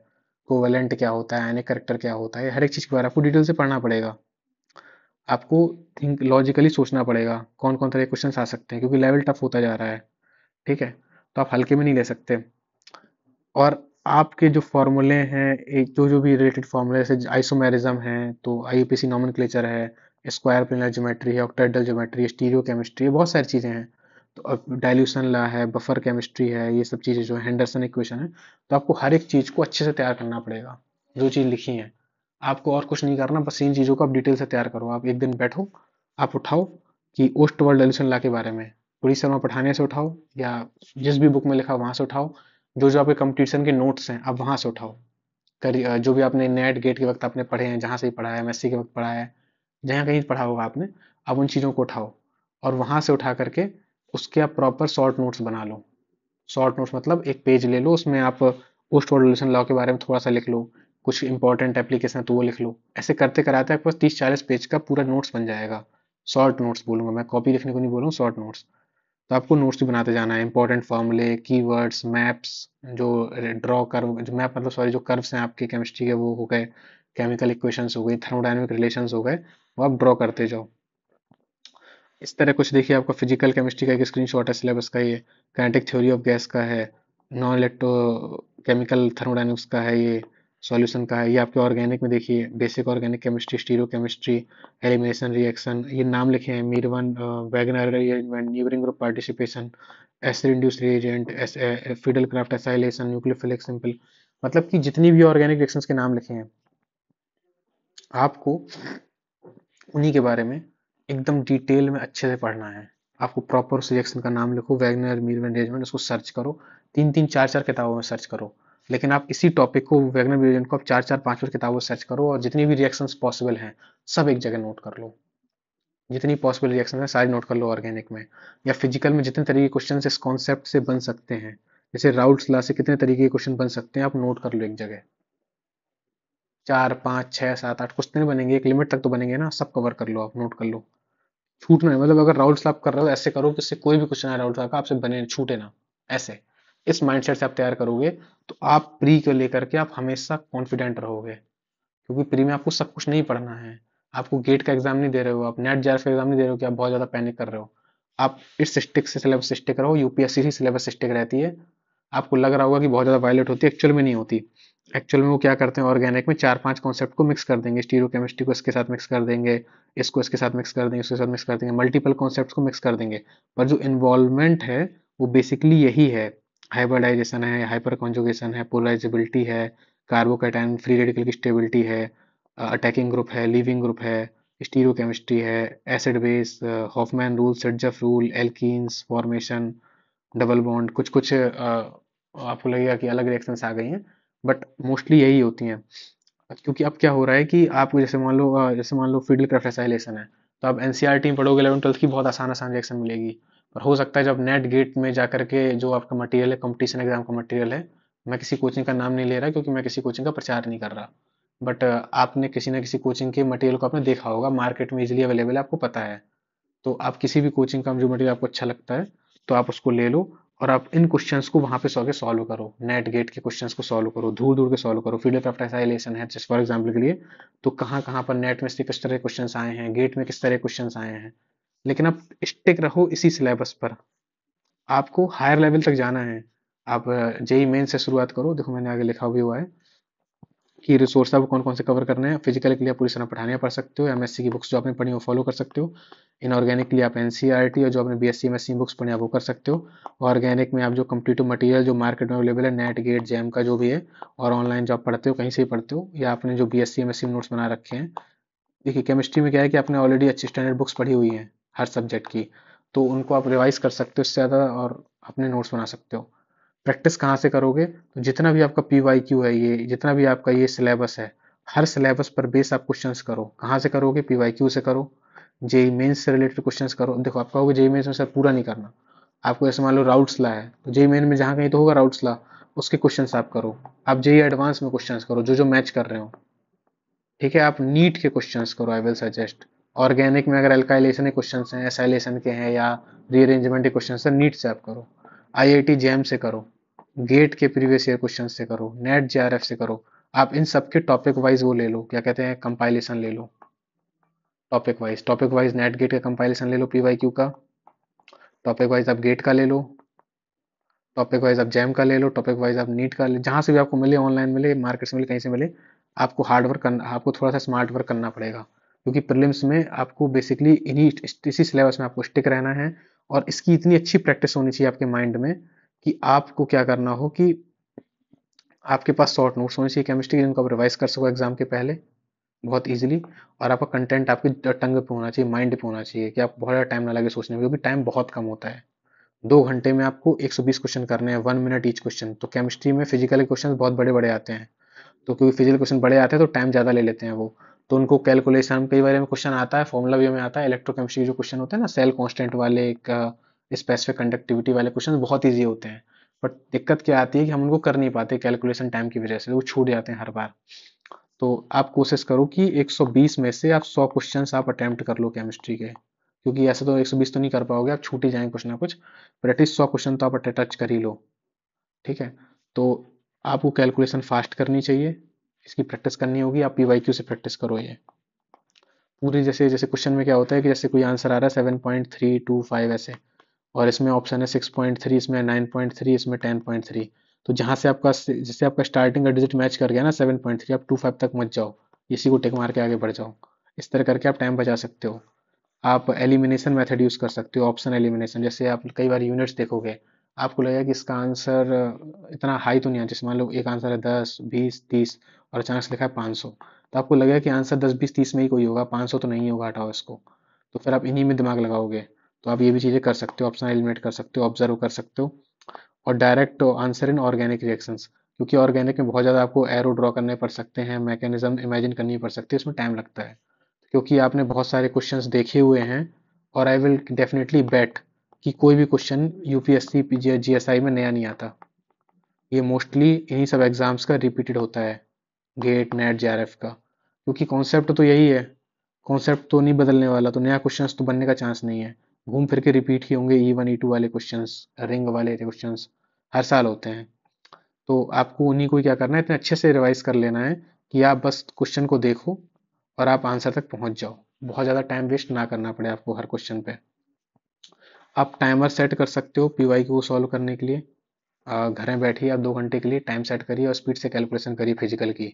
कोवेलेंट क्या होता है, आयनिक करेक्टर क्या होता है, हर एक चीज के बारे में आपको डिटेल से पढ़ना पड़ेगा। आपको थिंक लॉजिकली सोचना पड़ेगा कौन कौन तरह के क्वेश्चन आ सकते हैं, क्योंकि लेवल टफ होता जा रहा है। ठीक है। तो आप हल्के में नहीं ले सकते। और आपके जो फॉर्मूले हैं, एक जो जो भी रिलेटेड फॉर्मूले जैसे आइसोमेरिज्म है, तो आईयूपीएसी नॉमेनक्लेचर है, स्क्वायर प्लेनर ज्योमेट्री है, ऑक्टाहेड्रल ज्योमेट्री है, स्टीरियो केमिस्ट्री है, बहुत सारी चीज़ें हैं। तो अब डाइल्यूशन लॉ है, बफर केमिस्ट्री है, ये सब चीज़ें जो है, हेंडरसन इक्वेशन है। तो आपको हर एक चीज़ को अच्छे से तैयार करना पड़ेगा, जो चीज़ लिखी है। आपको और कुछ नहीं करना, बस इन चीज़ों को आप डिटेल से तैयार करो। आप एक दिन बैठो, आप उठाओ कि ओस्ट वर्ल्ड डाइल्यूशन लॉ के बारे में पुरी शर्मा पठानिया से उठाओ, या जिस भी बुक में लिखा वहां से उठाओ। जो जो आपके कंपटीशन के नोट्स हैं आप वहां से उठाओ। जो भी आपने नेट गेट के वक्त आपने पढ़े हैं, जहां से भी पढ़ा है, एमएससी के वक्त पढ़ा है, जहाँ कहीं पढ़ा होगा आपने, आप उन चीज़ों को उठाओ और वहां से उठा करके उसके आप प्रॉपर शॉर्ट नोट्स बना लो। शॉर्ट नोट्स मतलब एक पेज ले लो, उसमें आप पोस्ट वाल्यूशन लॉ के बारे में थोड़ा सा लिख लो, कुछ इंपॉर्टेंट एप्लीकेशन है तो वो लिख लो। ऐसे करते कराते आपके पास 30-40 पेज का पूरा नोट्स बन जाएगा। शॉर्ट नोट्स बोलूंगा मैं, कॉपी लिखने को नहीं बोल रहा हूँ, शॉर्ट नोट्स। तो आपको नोट्स भी बनाते जाना है, इंपॉर्टेंट फॉर्मूले, कीवर्ड्स, मैप्स, जो ड्रॉ कर्व, जो मैप मतलब सॉरी, जो कर्व्स हैं आपके केमिस्ट्री के वो हो गए, केमिकल इक्वेशंस हो गई, थर्मोडायनेमिक रिलेशंस हो गए, वो आप ड्रॉ करते जाओ। इस तरह कुछ देखिए, आपका फिजिकल केमिस्ट्री का एक स्क्रीनशॉट है सिलेबस का, ये काइनेटिक थ्योरी ऑफ गैस का है, नॉन इलेक्ट्रो केमिकल थर्मोडायनेमिक्स का है, ये सॉल्यूशन का है। ये आपके ऑर्गेनिक में देखिए, basic organic chemistry, stereo chemistry, elimination reaction, ये नाम लिखे हैं, Meerwein, Wagner arrangement, neighbouring group participation, acid induce reagent, Friedel Crafts acylation, nucleophilic simple. मतलब कि जितनी भी ऑर्गेनिक रिएक्शंस के नाम लिखे हैं, आपको उन्हीं के बारे में एकदम डिटेल में अच्छे से पढ़ना है। आपको प्रॉपर उस रिएक्शन का नाम लिखो, वैगनर मीरवन रिएजमेंट, उसको सर्च करो, 3-3 4-4 किताबों में सर्च करो। लेकिन आप इसी टॉपिक को, वैगनर रिएजमेंट को आप 4-4 5 किताबों में सर्च करो, और जितनी भी रिएक्शंस पॉसिबल हैं सब एक जगह नोट कर लो। जितनी पॉसिबल रिएक्शन है सारी नोट कर लो ऑर्गेनिक में। या फिजिकल में जितने तरीके के क्वेश्चन इस कॉन्सेप्ट से बन सकते हैं, जैसे राउल्ट्स लॉ से कितने तरीके के क्वेश्चन बन सकते हैं, आप नोट कर लो एक जगह। 4 5 6 7 8 कुछ नहीं बनेंगे, एक लिमिट तक तो बनेंगे ना, सब कवर कर लो, आप नोट कर लो। छूटना नहीं, मतलब अगर राउंड स्लैप कर रहे हो तो ऐसे करो कि इससे कोई भी क्वेश्चन आए राउंड स्लैप का आपसे बने, छूटे ना। ऐसे इस माइंडसेट से आप तैयार करोगे तो आप प्री को लेकर के आप हमेशा कॉन्फिडेंट रहोगे, क्योंकि प्री में आपको सब कुछ नहीं पढ़ना है। आपको गेट का एग्जाम नहीं दे रहे हो, आप नेट जेआरएफ का एग्जाम नहीं दे रहे हो कि आप बहुत ज्यादा पैनिक कर रहे हो। आप इस स्टिक से सिलेबस से स्टिक रहो, यूपीएससी से सिलेबस स्टिक रहती है। आपको लग रहा होगा कि बहुत ज्यादा वायलेट होती है, एक्चुअल में नहीं होती। एक्चुअल में वो क्या करते हैं, ऑर्गेनिक में 4-5 कॉन्सेप्ट को मिक्स कर देंगे, स्टीरियोकेमिस्ट्री को इसके साथ मिक्स कर देंगे, इसको इसके साथ मिक्स कर देंगे, इसके साथ मिक्स कर देंगे, मल्टीपल कॉन्सेप्ट्स को मिक्स कर देंगे। पर जो इन्वॉल्वमेंट है वो बेसिकली यही है, हाइब्रिडाइजेशन है, हाइपर कॉन्जुगेशन है, पोलराइजेबिलिटी है, कार्बोकैटायन फ्री रेडिकल की स्टेबिलिटी है, अटैकिंग ग्रुप है, लीविंग ग्रुप है, स्टीरियोकेमिस्ट्री है, acid base, Hofmann rule, Saytzeff rule, alkenes formation, double bond, कुछ कुछ आपको लगेगा कि अलग रिएक्शंस आ गई हैं, बट मोस्टली यही होती हैं। क्योंकि अब क्या हो रहा है कि आप जैसे मान लो फील्ड क्राफ्ट एसाइलेशन है, तो आप एनसीईआरटी में पढ़ोगे 11वीं 12वीं की, बहुत आसान आसान रिएक्शन मिलेगी। पर हो सकता है जब नेट गेट में जाकर के जो आपका मटेरियल है, कंपटीशन एग्जाम का मटेरियल है, मैं किसी कोचिंग का नाम नहीं ले रहा क्योंकि मैं किसी कोचिंग का प्रचार नहीं कर रहा, बट आपने किसी ना किसी कोचिंग के मटेरियल को आपने देखा होगा, मार्केट में इजीली अवेलेबल है, आपको पता है। तो आप किसी भी कोचिंग का जो मटेरियल आपको अच्छा लगता है, तो आप उसको ले लो, और आप इन क्वेश्चंस को वहां पे सॉल्व करो, नेट गेट के क्वेश्चंस को सॉल्व करो, दूर दूर के सॉल्व करो। फील्ड ऑफ एसाइलेशन है जस्ट फॉर एग्जाम्पल के लिए, तो कहाँ कहाँ पर नेट में से किस तरह के क्वेश्चंस आए हैं, गेट में किस तरह के क्वेश्चंस आए हैं। लेकिन आप स्टिक रहो इसी सिलेबस पर, आपको हायर लेवल तक जाना है। आप जेई मेन से शुरुआत करो, देखो मैंने आगे लिखा भी हुआ है कि रिसोर्स आपको कौन कौन से कवर करने हैं। फिजिकल के लिए आप पूरी तरह पढ़ाने पढ़ सकते हो, एमएससी की बुक्स जो आपने पढ़ी वो फॉलो कर सकते हो। इनऑर्गेनिक के लिए आप एनसीईआरटी और जो आपने बीएससी एमएससी बुक्स पढ़ी आप वो कर सकते हो। ऑर्गेनिक में आप जो कंप्लीट मटेरियल जो मार्केट में अवेलेबल है, नेट गेट जैम का जो भी है, और ऑनलाइन जो आप पढ़ते हो कहीं से भी पढ़ते हो, या आपने जो बीएससी एमएससी नोट्स बना रखे हैं। देखिए केमिस्ट्री में क्या है कि आपने ऑलरेडी अच्छी स्टैंडर्ड बुक्स पढ़ी हुई हैं हर सब्जेक्ट की, तो उनको आप रिवाइज कर सकते हो इससे ज़्यादा, और अपने नोट्स बना सकते हो। प्रैक्टिस कहाँ से करोगे, तो जितना भी आपका पीवाईक्यू है, ये जितना भी आपका ये सिलेबस है, हर सिलेबस पर बेस आप क्वेश्चंस करो। कहाँ से करोगे, पीवाईक्यू से करो, जेई मेंस से रिलेटेड क्वेश्चंस करो। देखो आप कहोगे जेई मेंस में सर पूरा नहीं करना, आपको ऐसे मान लो राउट्स ला है, तो जेई मेन में जहाँ कहीं तो होगा राउट्स ला, उसके क्वेश्चंस आप करो। आप जेई एडवांस में क्वेश्चंस करो जो जो मैच कर रहे हो। ठीक है, आप नीट के क्वेश्चंस करो, आई विल सजेस्ट। ऑर्गेनिक में अगर एल्काइलेशन के क्वेश्चंस हैं, एसाइलेशन के हैं, या रीअरेंजमेंट के क्वेश्चंस हैं, नीट से आप करो। आईआईटी जेएम से करो, गेट के प्रीवियस ईयर क्वेश्चन से करो, नेट जेआरएफ से करो। आप इन सब के टॉपिक वाइज वो ले लो, क्या कहते हैं, कंपाइलेशन ले लो। टॉपिक वाइज नेट गेट का कंपाइलेशन ले लो, पीवाईक्यू का। टॉपिक वाइज आप गेट का ले लो, टॉपिक वाइज आप जैम का ले लो, टॉपिक वाइज आप नीट का ले, जहां से भी आपको मिले, ऑनलाइन मिले, मार्केट से मिले, कहीं से मिले। आपको हार्ड वर्क करना, आपको थोड़ा सा स्मार्ट वर्क करना पड़ेगा, क्योंकि प्रीलिम्स में आपको बेसिकली इन्हीं इसी सिलेबस में आपको स्टिक रहना है। और इसकी इतनी अच्छी प्रैक्टिस होनी चाहिए आपके माइंड में कि आपको क्या करना हो कि आपके पास शॉर्ट नोट्स होने चाहिए केमिस्ट्री के, जिनको आप रिवाइज कर सको एग्जाम के पहले बहुत इजीली। और आपका कंटेंट आपकी टंग पे होना चाहिए, माइंड पे होना चाहिए, कि आपको बहुत ज़्यादा टाइम ना लगे सोचने में, क्योंकि टाइम बहुत कम होता है। 2 घंटे में आपको 120 क्वेश्चन करने हैं, 1 मिनट ईच क्वेश्चन। तो केमिस्ट्री में फिजिकल के क्वेश्चन बहुत बड़े बड़े आते हैं, तो क्योंकि फिजिकल क्वेश्चन बड़े आते हैं तो टाइम ज़्यादा ले लेते हैं वो। तो उनको कैलकुलेशन कई बार में क्वेश्चन आता है, फॉर्मूला वे में आता है। इलेक्ट्रोकेमिस्ट्री के जो क्वेश्चन होते हैं ना, सेल कांस्टेंट वाले, स्पेसिफिक कंडक्टिविटी वाले क्वेश्चन बहुत ईजी होते हैं। बट दिक्कत क्या आती है कि हम उनको कर नहीं पाते कैलकुलेशन टाइम की वजह से, वो छूट जाते हैं हर बार। तो आप कोशिश करो कि 120 में से आप 100 क्वेश्चंस आप अटेम्प्ट कर लो केमिस्ट्री के, क्योंकि ऐसे तो 120 तो नहीं कर पाओगे, आप छूट ही जाएंगे कुछ ना कुछ, पर एटलीस्ट 100 क्वेश्चन तो आप टच कर ही लो। ठीक है, तो आपको कैलकुलेशन फास्ट करनी चाहिए, इसकी प्रैक्टिस करनी होगी। आप पीवाईक्यू से प्रैक्टिस करो ये पूरी। जैसे जैसे क्वेश्चन में क्या होता है कि जैसे कोई आंसर आ रहा है 7.325 ऐसे, और इसमें ऑप्शन है 6.3, इसमें 9.3, इसमें 10.3। तो जहां से आपका, जैसे आपका स्टार्टिंग का डिजिट मैच कर गया ना 7.3, आप 25 तक मत जाओ, इसी को टिक मार के आगे बढ़ जाओ। इस तरह करके आप टाइम बचा सकते हो। आप एलिमिनेशन मेथड यूज कर सकते हो, ऑप्शन एलिमिनेशन। जैसे आप कई बार यूनिट्स देखोगे, आपको लगेगा कि इसका आंसर इतना हाई तो नहीं है, जैसे मान लो एक आंसर है 10, 20, 30, और अचानक से लिखा है 500, तो आपको लगेगा कि आंसर 10, 20, 30 में ही कोई होगा, 500 तो नहीं होगा, हटाओ इसको। तो फिर आप इन्हीं में दिमाग लगाओगे। तो आप ये भी चीज़ें कर सकते हो, ऑप्शन एलिमिनेट कर सकते हो, ऑब्जर्व कर सकते हो। और direct answer in organic reactions, क्योंकि ऑर्गेनिक में बहुत ज़्यादा आपको एरो ड्रॉ करने पड़ सकते हैं, मैकेनिज्म इमेजिन करनी पड़ सकती है, उसमें टाइम लगता है, क्योंकि आपने बहुत सारे क्वेश्चंस देखे हुए हैं। और आई विल डेफिनेटली बेट कि कोई भी क्वेश्चन यूपीएससी जीएसआई में नया नहीं आता, ये मोस्टली इन्हीं सब एग्जाम्स का रिपीटेड होता है, गेट नेट जेआरएफ का, क्योंकि कॉन्सेप्ट तो यही है। कॉन्सेप्ट तो नहीं बदलने वाला, तो नया क्वेश्चंस तो बनने का चांस नहीं है, घूम फिर के रिपीट ही होंगे। E1 E2 वाले क्वेश्चंस, रिंग वाले क्वेश्चंस हर साल होते हैं। तो आपको उन्हीं को क्या करना है, इतने अच्छे से रिवाइज कर लेना है कि आप बस क्वेश्चन को देखो, और आप आंसर तक पहुंच जाओ। बहुत ज़्यादा टाइम वेस्ट ना करना पड़े आपको हर क्वेश्चन पे। आप टाइमर सेट कर सकते हो पीवाईक्यू को सॉल्व करने के लिए। घर में बैठिए आप 2 घंटे के लिए टाइम सेट करिए और स्पीड से कैलकुलेशन करिए फिजिकल की।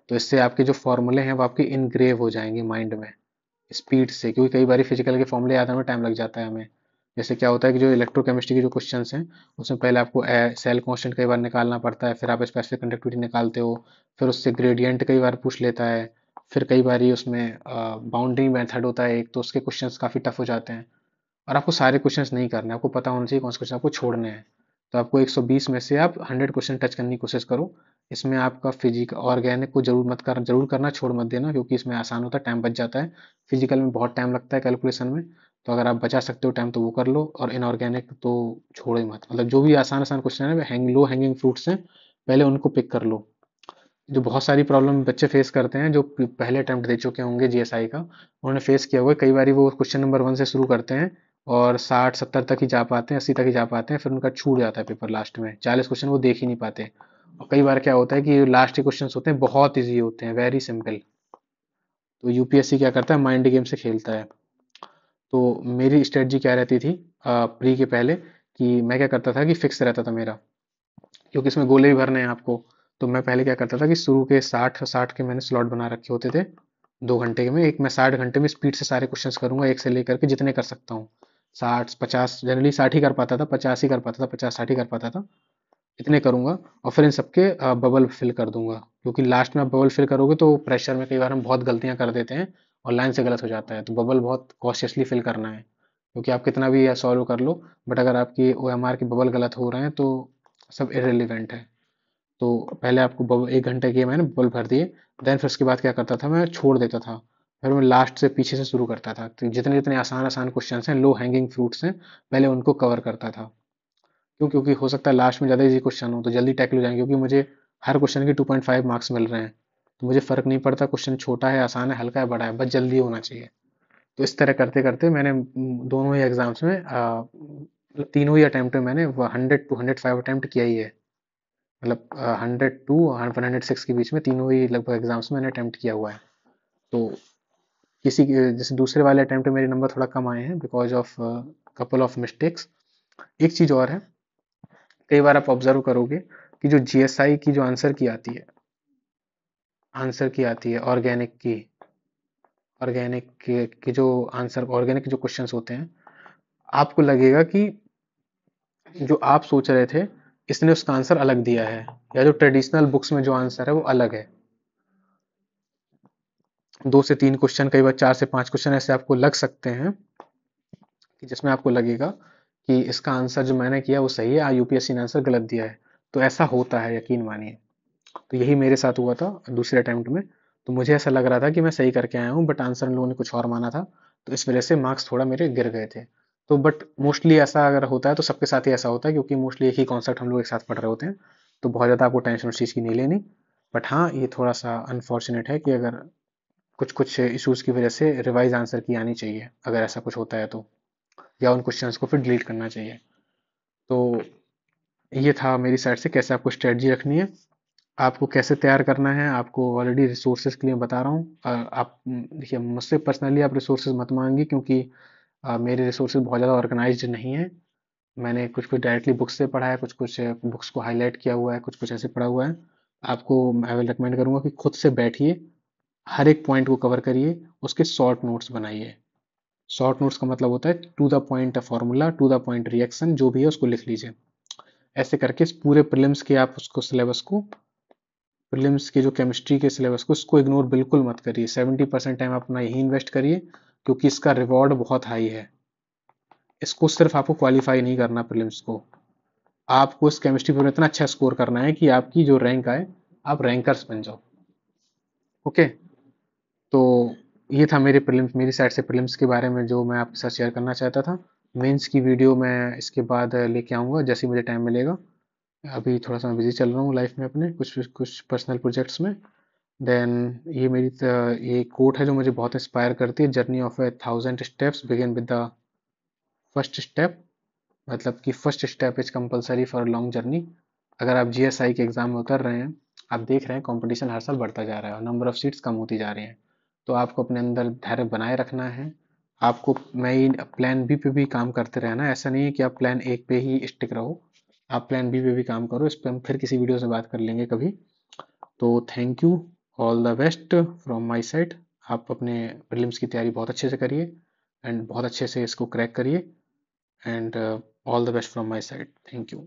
तो इससे आपके जो फॉर्मूले हैं वो आपके इनग्रेव हो जाएंगे माइंड में स्पीड से, क्योंकि कई बार फिजिकल के फॉर्मूले याद आने में टाइम लग जाता है हमें। जैसे क्या होता है कि जो इलेक्ट्रोकेमिस्ट्री के जो क्वेश्चंस हैं उसमें पहले आपको सेल कांस्टेंट कई बार निकालना पड़ता है, फिर आप स्पेसिफिक कंडक्टिविटी निकालते हो, फिर उससे ग्रेडियंट कई बार पूछ लेता है, फिर कई बार ही उसमें बाउंड्री मेथड होता है एक, तो उसके क्वेश्चंस काफ़ी टफ हो जाते हैं। और आपको सारे क्वेश्चंस नहीं करने हैं, आपको पता होना चाहिए कौन से क्वेश्चन आपको छोड़ने हैं। तो आपको 120 में से आप 100 क्वेश्चन टच करने की कोशिश करो। इसमें आपका फिजिक ऑर्गेनिक को जरूर करना, छोड़ मत देना, क्योंकि इसमें आसान होता है, टाइम बच जाता है। फिजिकल में बहुत टाइम लगता है कैलकुलेशन में, तो अगर आप बचा सकते हो टाइम तो वो कर लो, और इनऑर्गेनिक तो छोड़ो ही मत। मतलब जो भी आसान आसान क्वेश्चन है लो हैंगिंग फ्रूट्स हैं, पहले उनको पिक कर लो। जो बहुत सारी प्रॉब्लम बच्चे फेस करते हैं जो पहले अटेम्प्ट दे चुके होंगे जीएसआई का, उन्होंने फेस किया हुआ है। कई बार वो क्वेश्चन नंबर 1 से शुरू करते हैं और 60-70 तक ही जा पाते हैं, 80 तक ही जा पाते हैं, फिर उनका छूट जाता है पेपर लास्ट में, 40 क्वेश्चन वो देख ही नहीं पाते। और कई बार क्या होता है कि लास्ट के क्वेश्चन होते हैं बहुत ईजी होते हैं, वेरी सिंपल। तो यूपीएससी क्या करता है, माइंड गेम से खेलता है। तो मेरी स्ट्रेटजी क्या रहती थी प्री के पहले, कि मैं क्या करता था कि फिक्स रहता था मेरा, क्योंकि इसमें गोले भी भरने हैं आपको। तो मैं पहले क्या करता था कि शुरू के 60 के मैंने स्लॉट बना रखे होते थे 2 घंटे में। एक मैं 60 घंटे में स्पीड से सारे क्वेश्चंस करूंगा, एक से लेकर के जितने कर सकता हूँ। 60-50, जनरली 60 ही कर पाता था, 50 ही कर पाता था, 50-60 ही कर पाता था, इतने करूंगा। और फिर इन सबके बबल फिल कर दूंगा, क्योंकि लास्ट में आप बबल फिल करोगे तो प्रेशर में कई बार हम बहुत गलतियां कर देते हैं और लाइन से गलत हो जाता है। तो बबल बहुत कॉशियसली फिल करना है, क्योंकि आप कितना भी सॉल्व कर लो, बट अगर आपकी ओएमआर की बबल गलत हो रहे हैं तो सब इरेलीवेंट है। तो पहले आपको बबल 1 घंटे के मैंने बबल भर दिए। देन फिर उसके बाद क्या करता था, मैं छोड़ देता था। फिर मैं लास्ट से पीछे से शुरू करता था, तो जितने जितने आसान आसान क्वेश्चन हैं, लो हैंगिंग फ्रूट्स हैं, पहले उनको कवर करता था। क्यों? क्योंकि हो सकता है लास्ट में ज़्यादा इजी क्वेश्चन हो तो जल्दी टैकल हो जाएंगे, क्योंकि मुझे हर क्वेश्चन के 2.5 मार्क्स मिल रहे हैं। तो मुझे फ़र्क नहीं पड़ता क्वेश्चन छोटा है, आसान है, हल्का है, बड़ा है, बस जल्दी होना चाहिए। तो इस तरह करते करते मैंने दोनों ही एग्जाम्स में मतलब तीनों ही अटैम्प्ट में मैंने 100 to 105 अटैम्प्ट किया ही है। मतलब 100 to 106 के बीच में तीनों ही लगभग एग्जाम्स में मैंने अटैम्प्ट किया हुआ है। तो जैसे दूसरे वाले अटैम्प्ट में मेरे नंबर थोड़ा कम आए हैं because of couple of mistakes. एक चीज़ और है, कई बार आप ऑब्जर्व करोगे कि जो जीएसआई की जो आंसर की आती है ऑर्गेनिक के जो आंसर, ऑर्गेनिक जो क्वेश्चंस होते हैं, आपको लगेगा कि जो आप सोच रहे थे इसने उसका आंसर अलग दिया है, या जो ट्रेडिशनल बुक्स में जो आंसर है वो अलग है। 2 से 3 क्वेश्चन, कई बार 4 से 5 क्वेश्चन ऐसे आपको लग सकते हैं कि जिसमें आपको लगेगा कि इसका आंसर जो मैंने किया वो सही है, यूपीएससी ने आंसर गलत दिया है। तो ऐसा होता है, यकीन मानिए। तो यही मेरे साथ हुआ था दूसरे अटेम्प्ट में। तो मुझे ऐसा लग रहा था कि मैं सही करके आया हूँ, बट आंसर इन लोगों ने कुछ और माना था, तो इस वजह से मार्क्स थोड़ा मेरे गिर गए थे। तो बट मोस्टली ऐसा अगर होता है तो सबके साथ ही ऐसा होता है, क्योंकि मोस्टली एक ही कॉन्सेप्ट हम लोग एक साथ पढ़ रहे होते हैं। तो बहुत ज़्यादा आपको टेंशन उस चीज़ की नहीं लेनी। बट हाँ, ये थोड़ा सा अनफॉर्चुनेट है कि अगर कुछ कुछ इश्यूज की वजह से रिवाइज आंसर की आनी चाहिए, अगर ऐसा कुछ होता है तो, या उन क्वेश्चंस को फिर डिलीट करना चाहिए। तो ये था मेरी साइड से कैसे आपको स्ट्रेटजी रखनी है, आपको कैसे तैयार करना है। आपको ऑलरेडी रिसोर्सेज के लिए बता रहा हूँ। आप देखिए, मुझसे पर्सनली आप रिसोर्सेज मत मांगिए, क्योंकि मेरे रिसोर्सेज बहुत ज़्यादा ऑर्गेनाइज्ड नहीं है। मैंने कुछ कुछ डायरेक्टली बुक्स से पढ़ा है, कुछ कुछ बुक्स को हाईलाइट किया हुआ है, कुछ कुछ ऐसे पढ़ा हुआ है। आपको मैं विल रिकमेंड करूँगा कि खुद से बैठिए, हर एक पॉइंट को कवर करिए, उसके शॉर्ट नोट्स बनाइए। शॉर्ट नोट्स का मतलब होता है to the point formula, to the point reaction, जो भी है उसको लिख लीजिए। ऐसे करके इस पूरे प्रीलिम्स के आप उसको सिलेबस को, प्रीलिम्स के जो केमिस्ट्री के सिलेबस को, इसको इग्नोर बिल्कुल मत करिए। 70% टाइम अपना यही इन्वेस्ट करिए, क्योंकि इसका रिवॉर्ड बहुत हाई है। इसको सिर्फ आपको क्वालिफाई नहीं करना प्रीलिम्स को, आपको इस केमिस्ट्री पर इतना अच्छा स्कोर करना है कि आपकी जो रैंक आए, आप रैंकर्स बन जाओ। ओके। तो ये था मेरी साइड से प्रीलिम्स के बारे में जो मैं आपके साथ शेयर करना चाहता था। मेंस की वीडियो मैं इसके बाद लेके आऊँगा जैसे ही मुझे टाइम मिलेगा। अभी थोड़ा सा मैं बिजी चल रहा हूँ लाइफ में अपने कुछ कुछ पर्सनल प्रोजेक्ट्स में। देन ये कोट है जो मुझे बहुत इंस्पायर करती है, journey of A 1000 steps begin with the first step. मतलब कि first step is compulsory for long journey. अगर आप जीएसआई के एग्जाम में उतर रहे हैं, आप देख रहे हैं कंपटीशन हर साल बढ़ता जा रहा है और नंबर ऑफ सीट्स कम होती जा रही हैं। तो आपको अपने अंदर धैर्य बनाए रखना है। आपको नई प्लान बी पे भी काम करते रहना है। ऐसा नहीं है कि आप प्लान एक पे ही स्टिक रहो, आप प्लान बी पे भी काम करो। इस पे हम फिर किसी वीडियो से बात कर लेंगे कभी। तो thank you, all the best from my side. आप अपने प्रीलिम्स की तैयारी बहुत अच्छे से करिए एंड बहुत अच्छे से इसको क्रैक करिए, and all the best from my side. Thank you.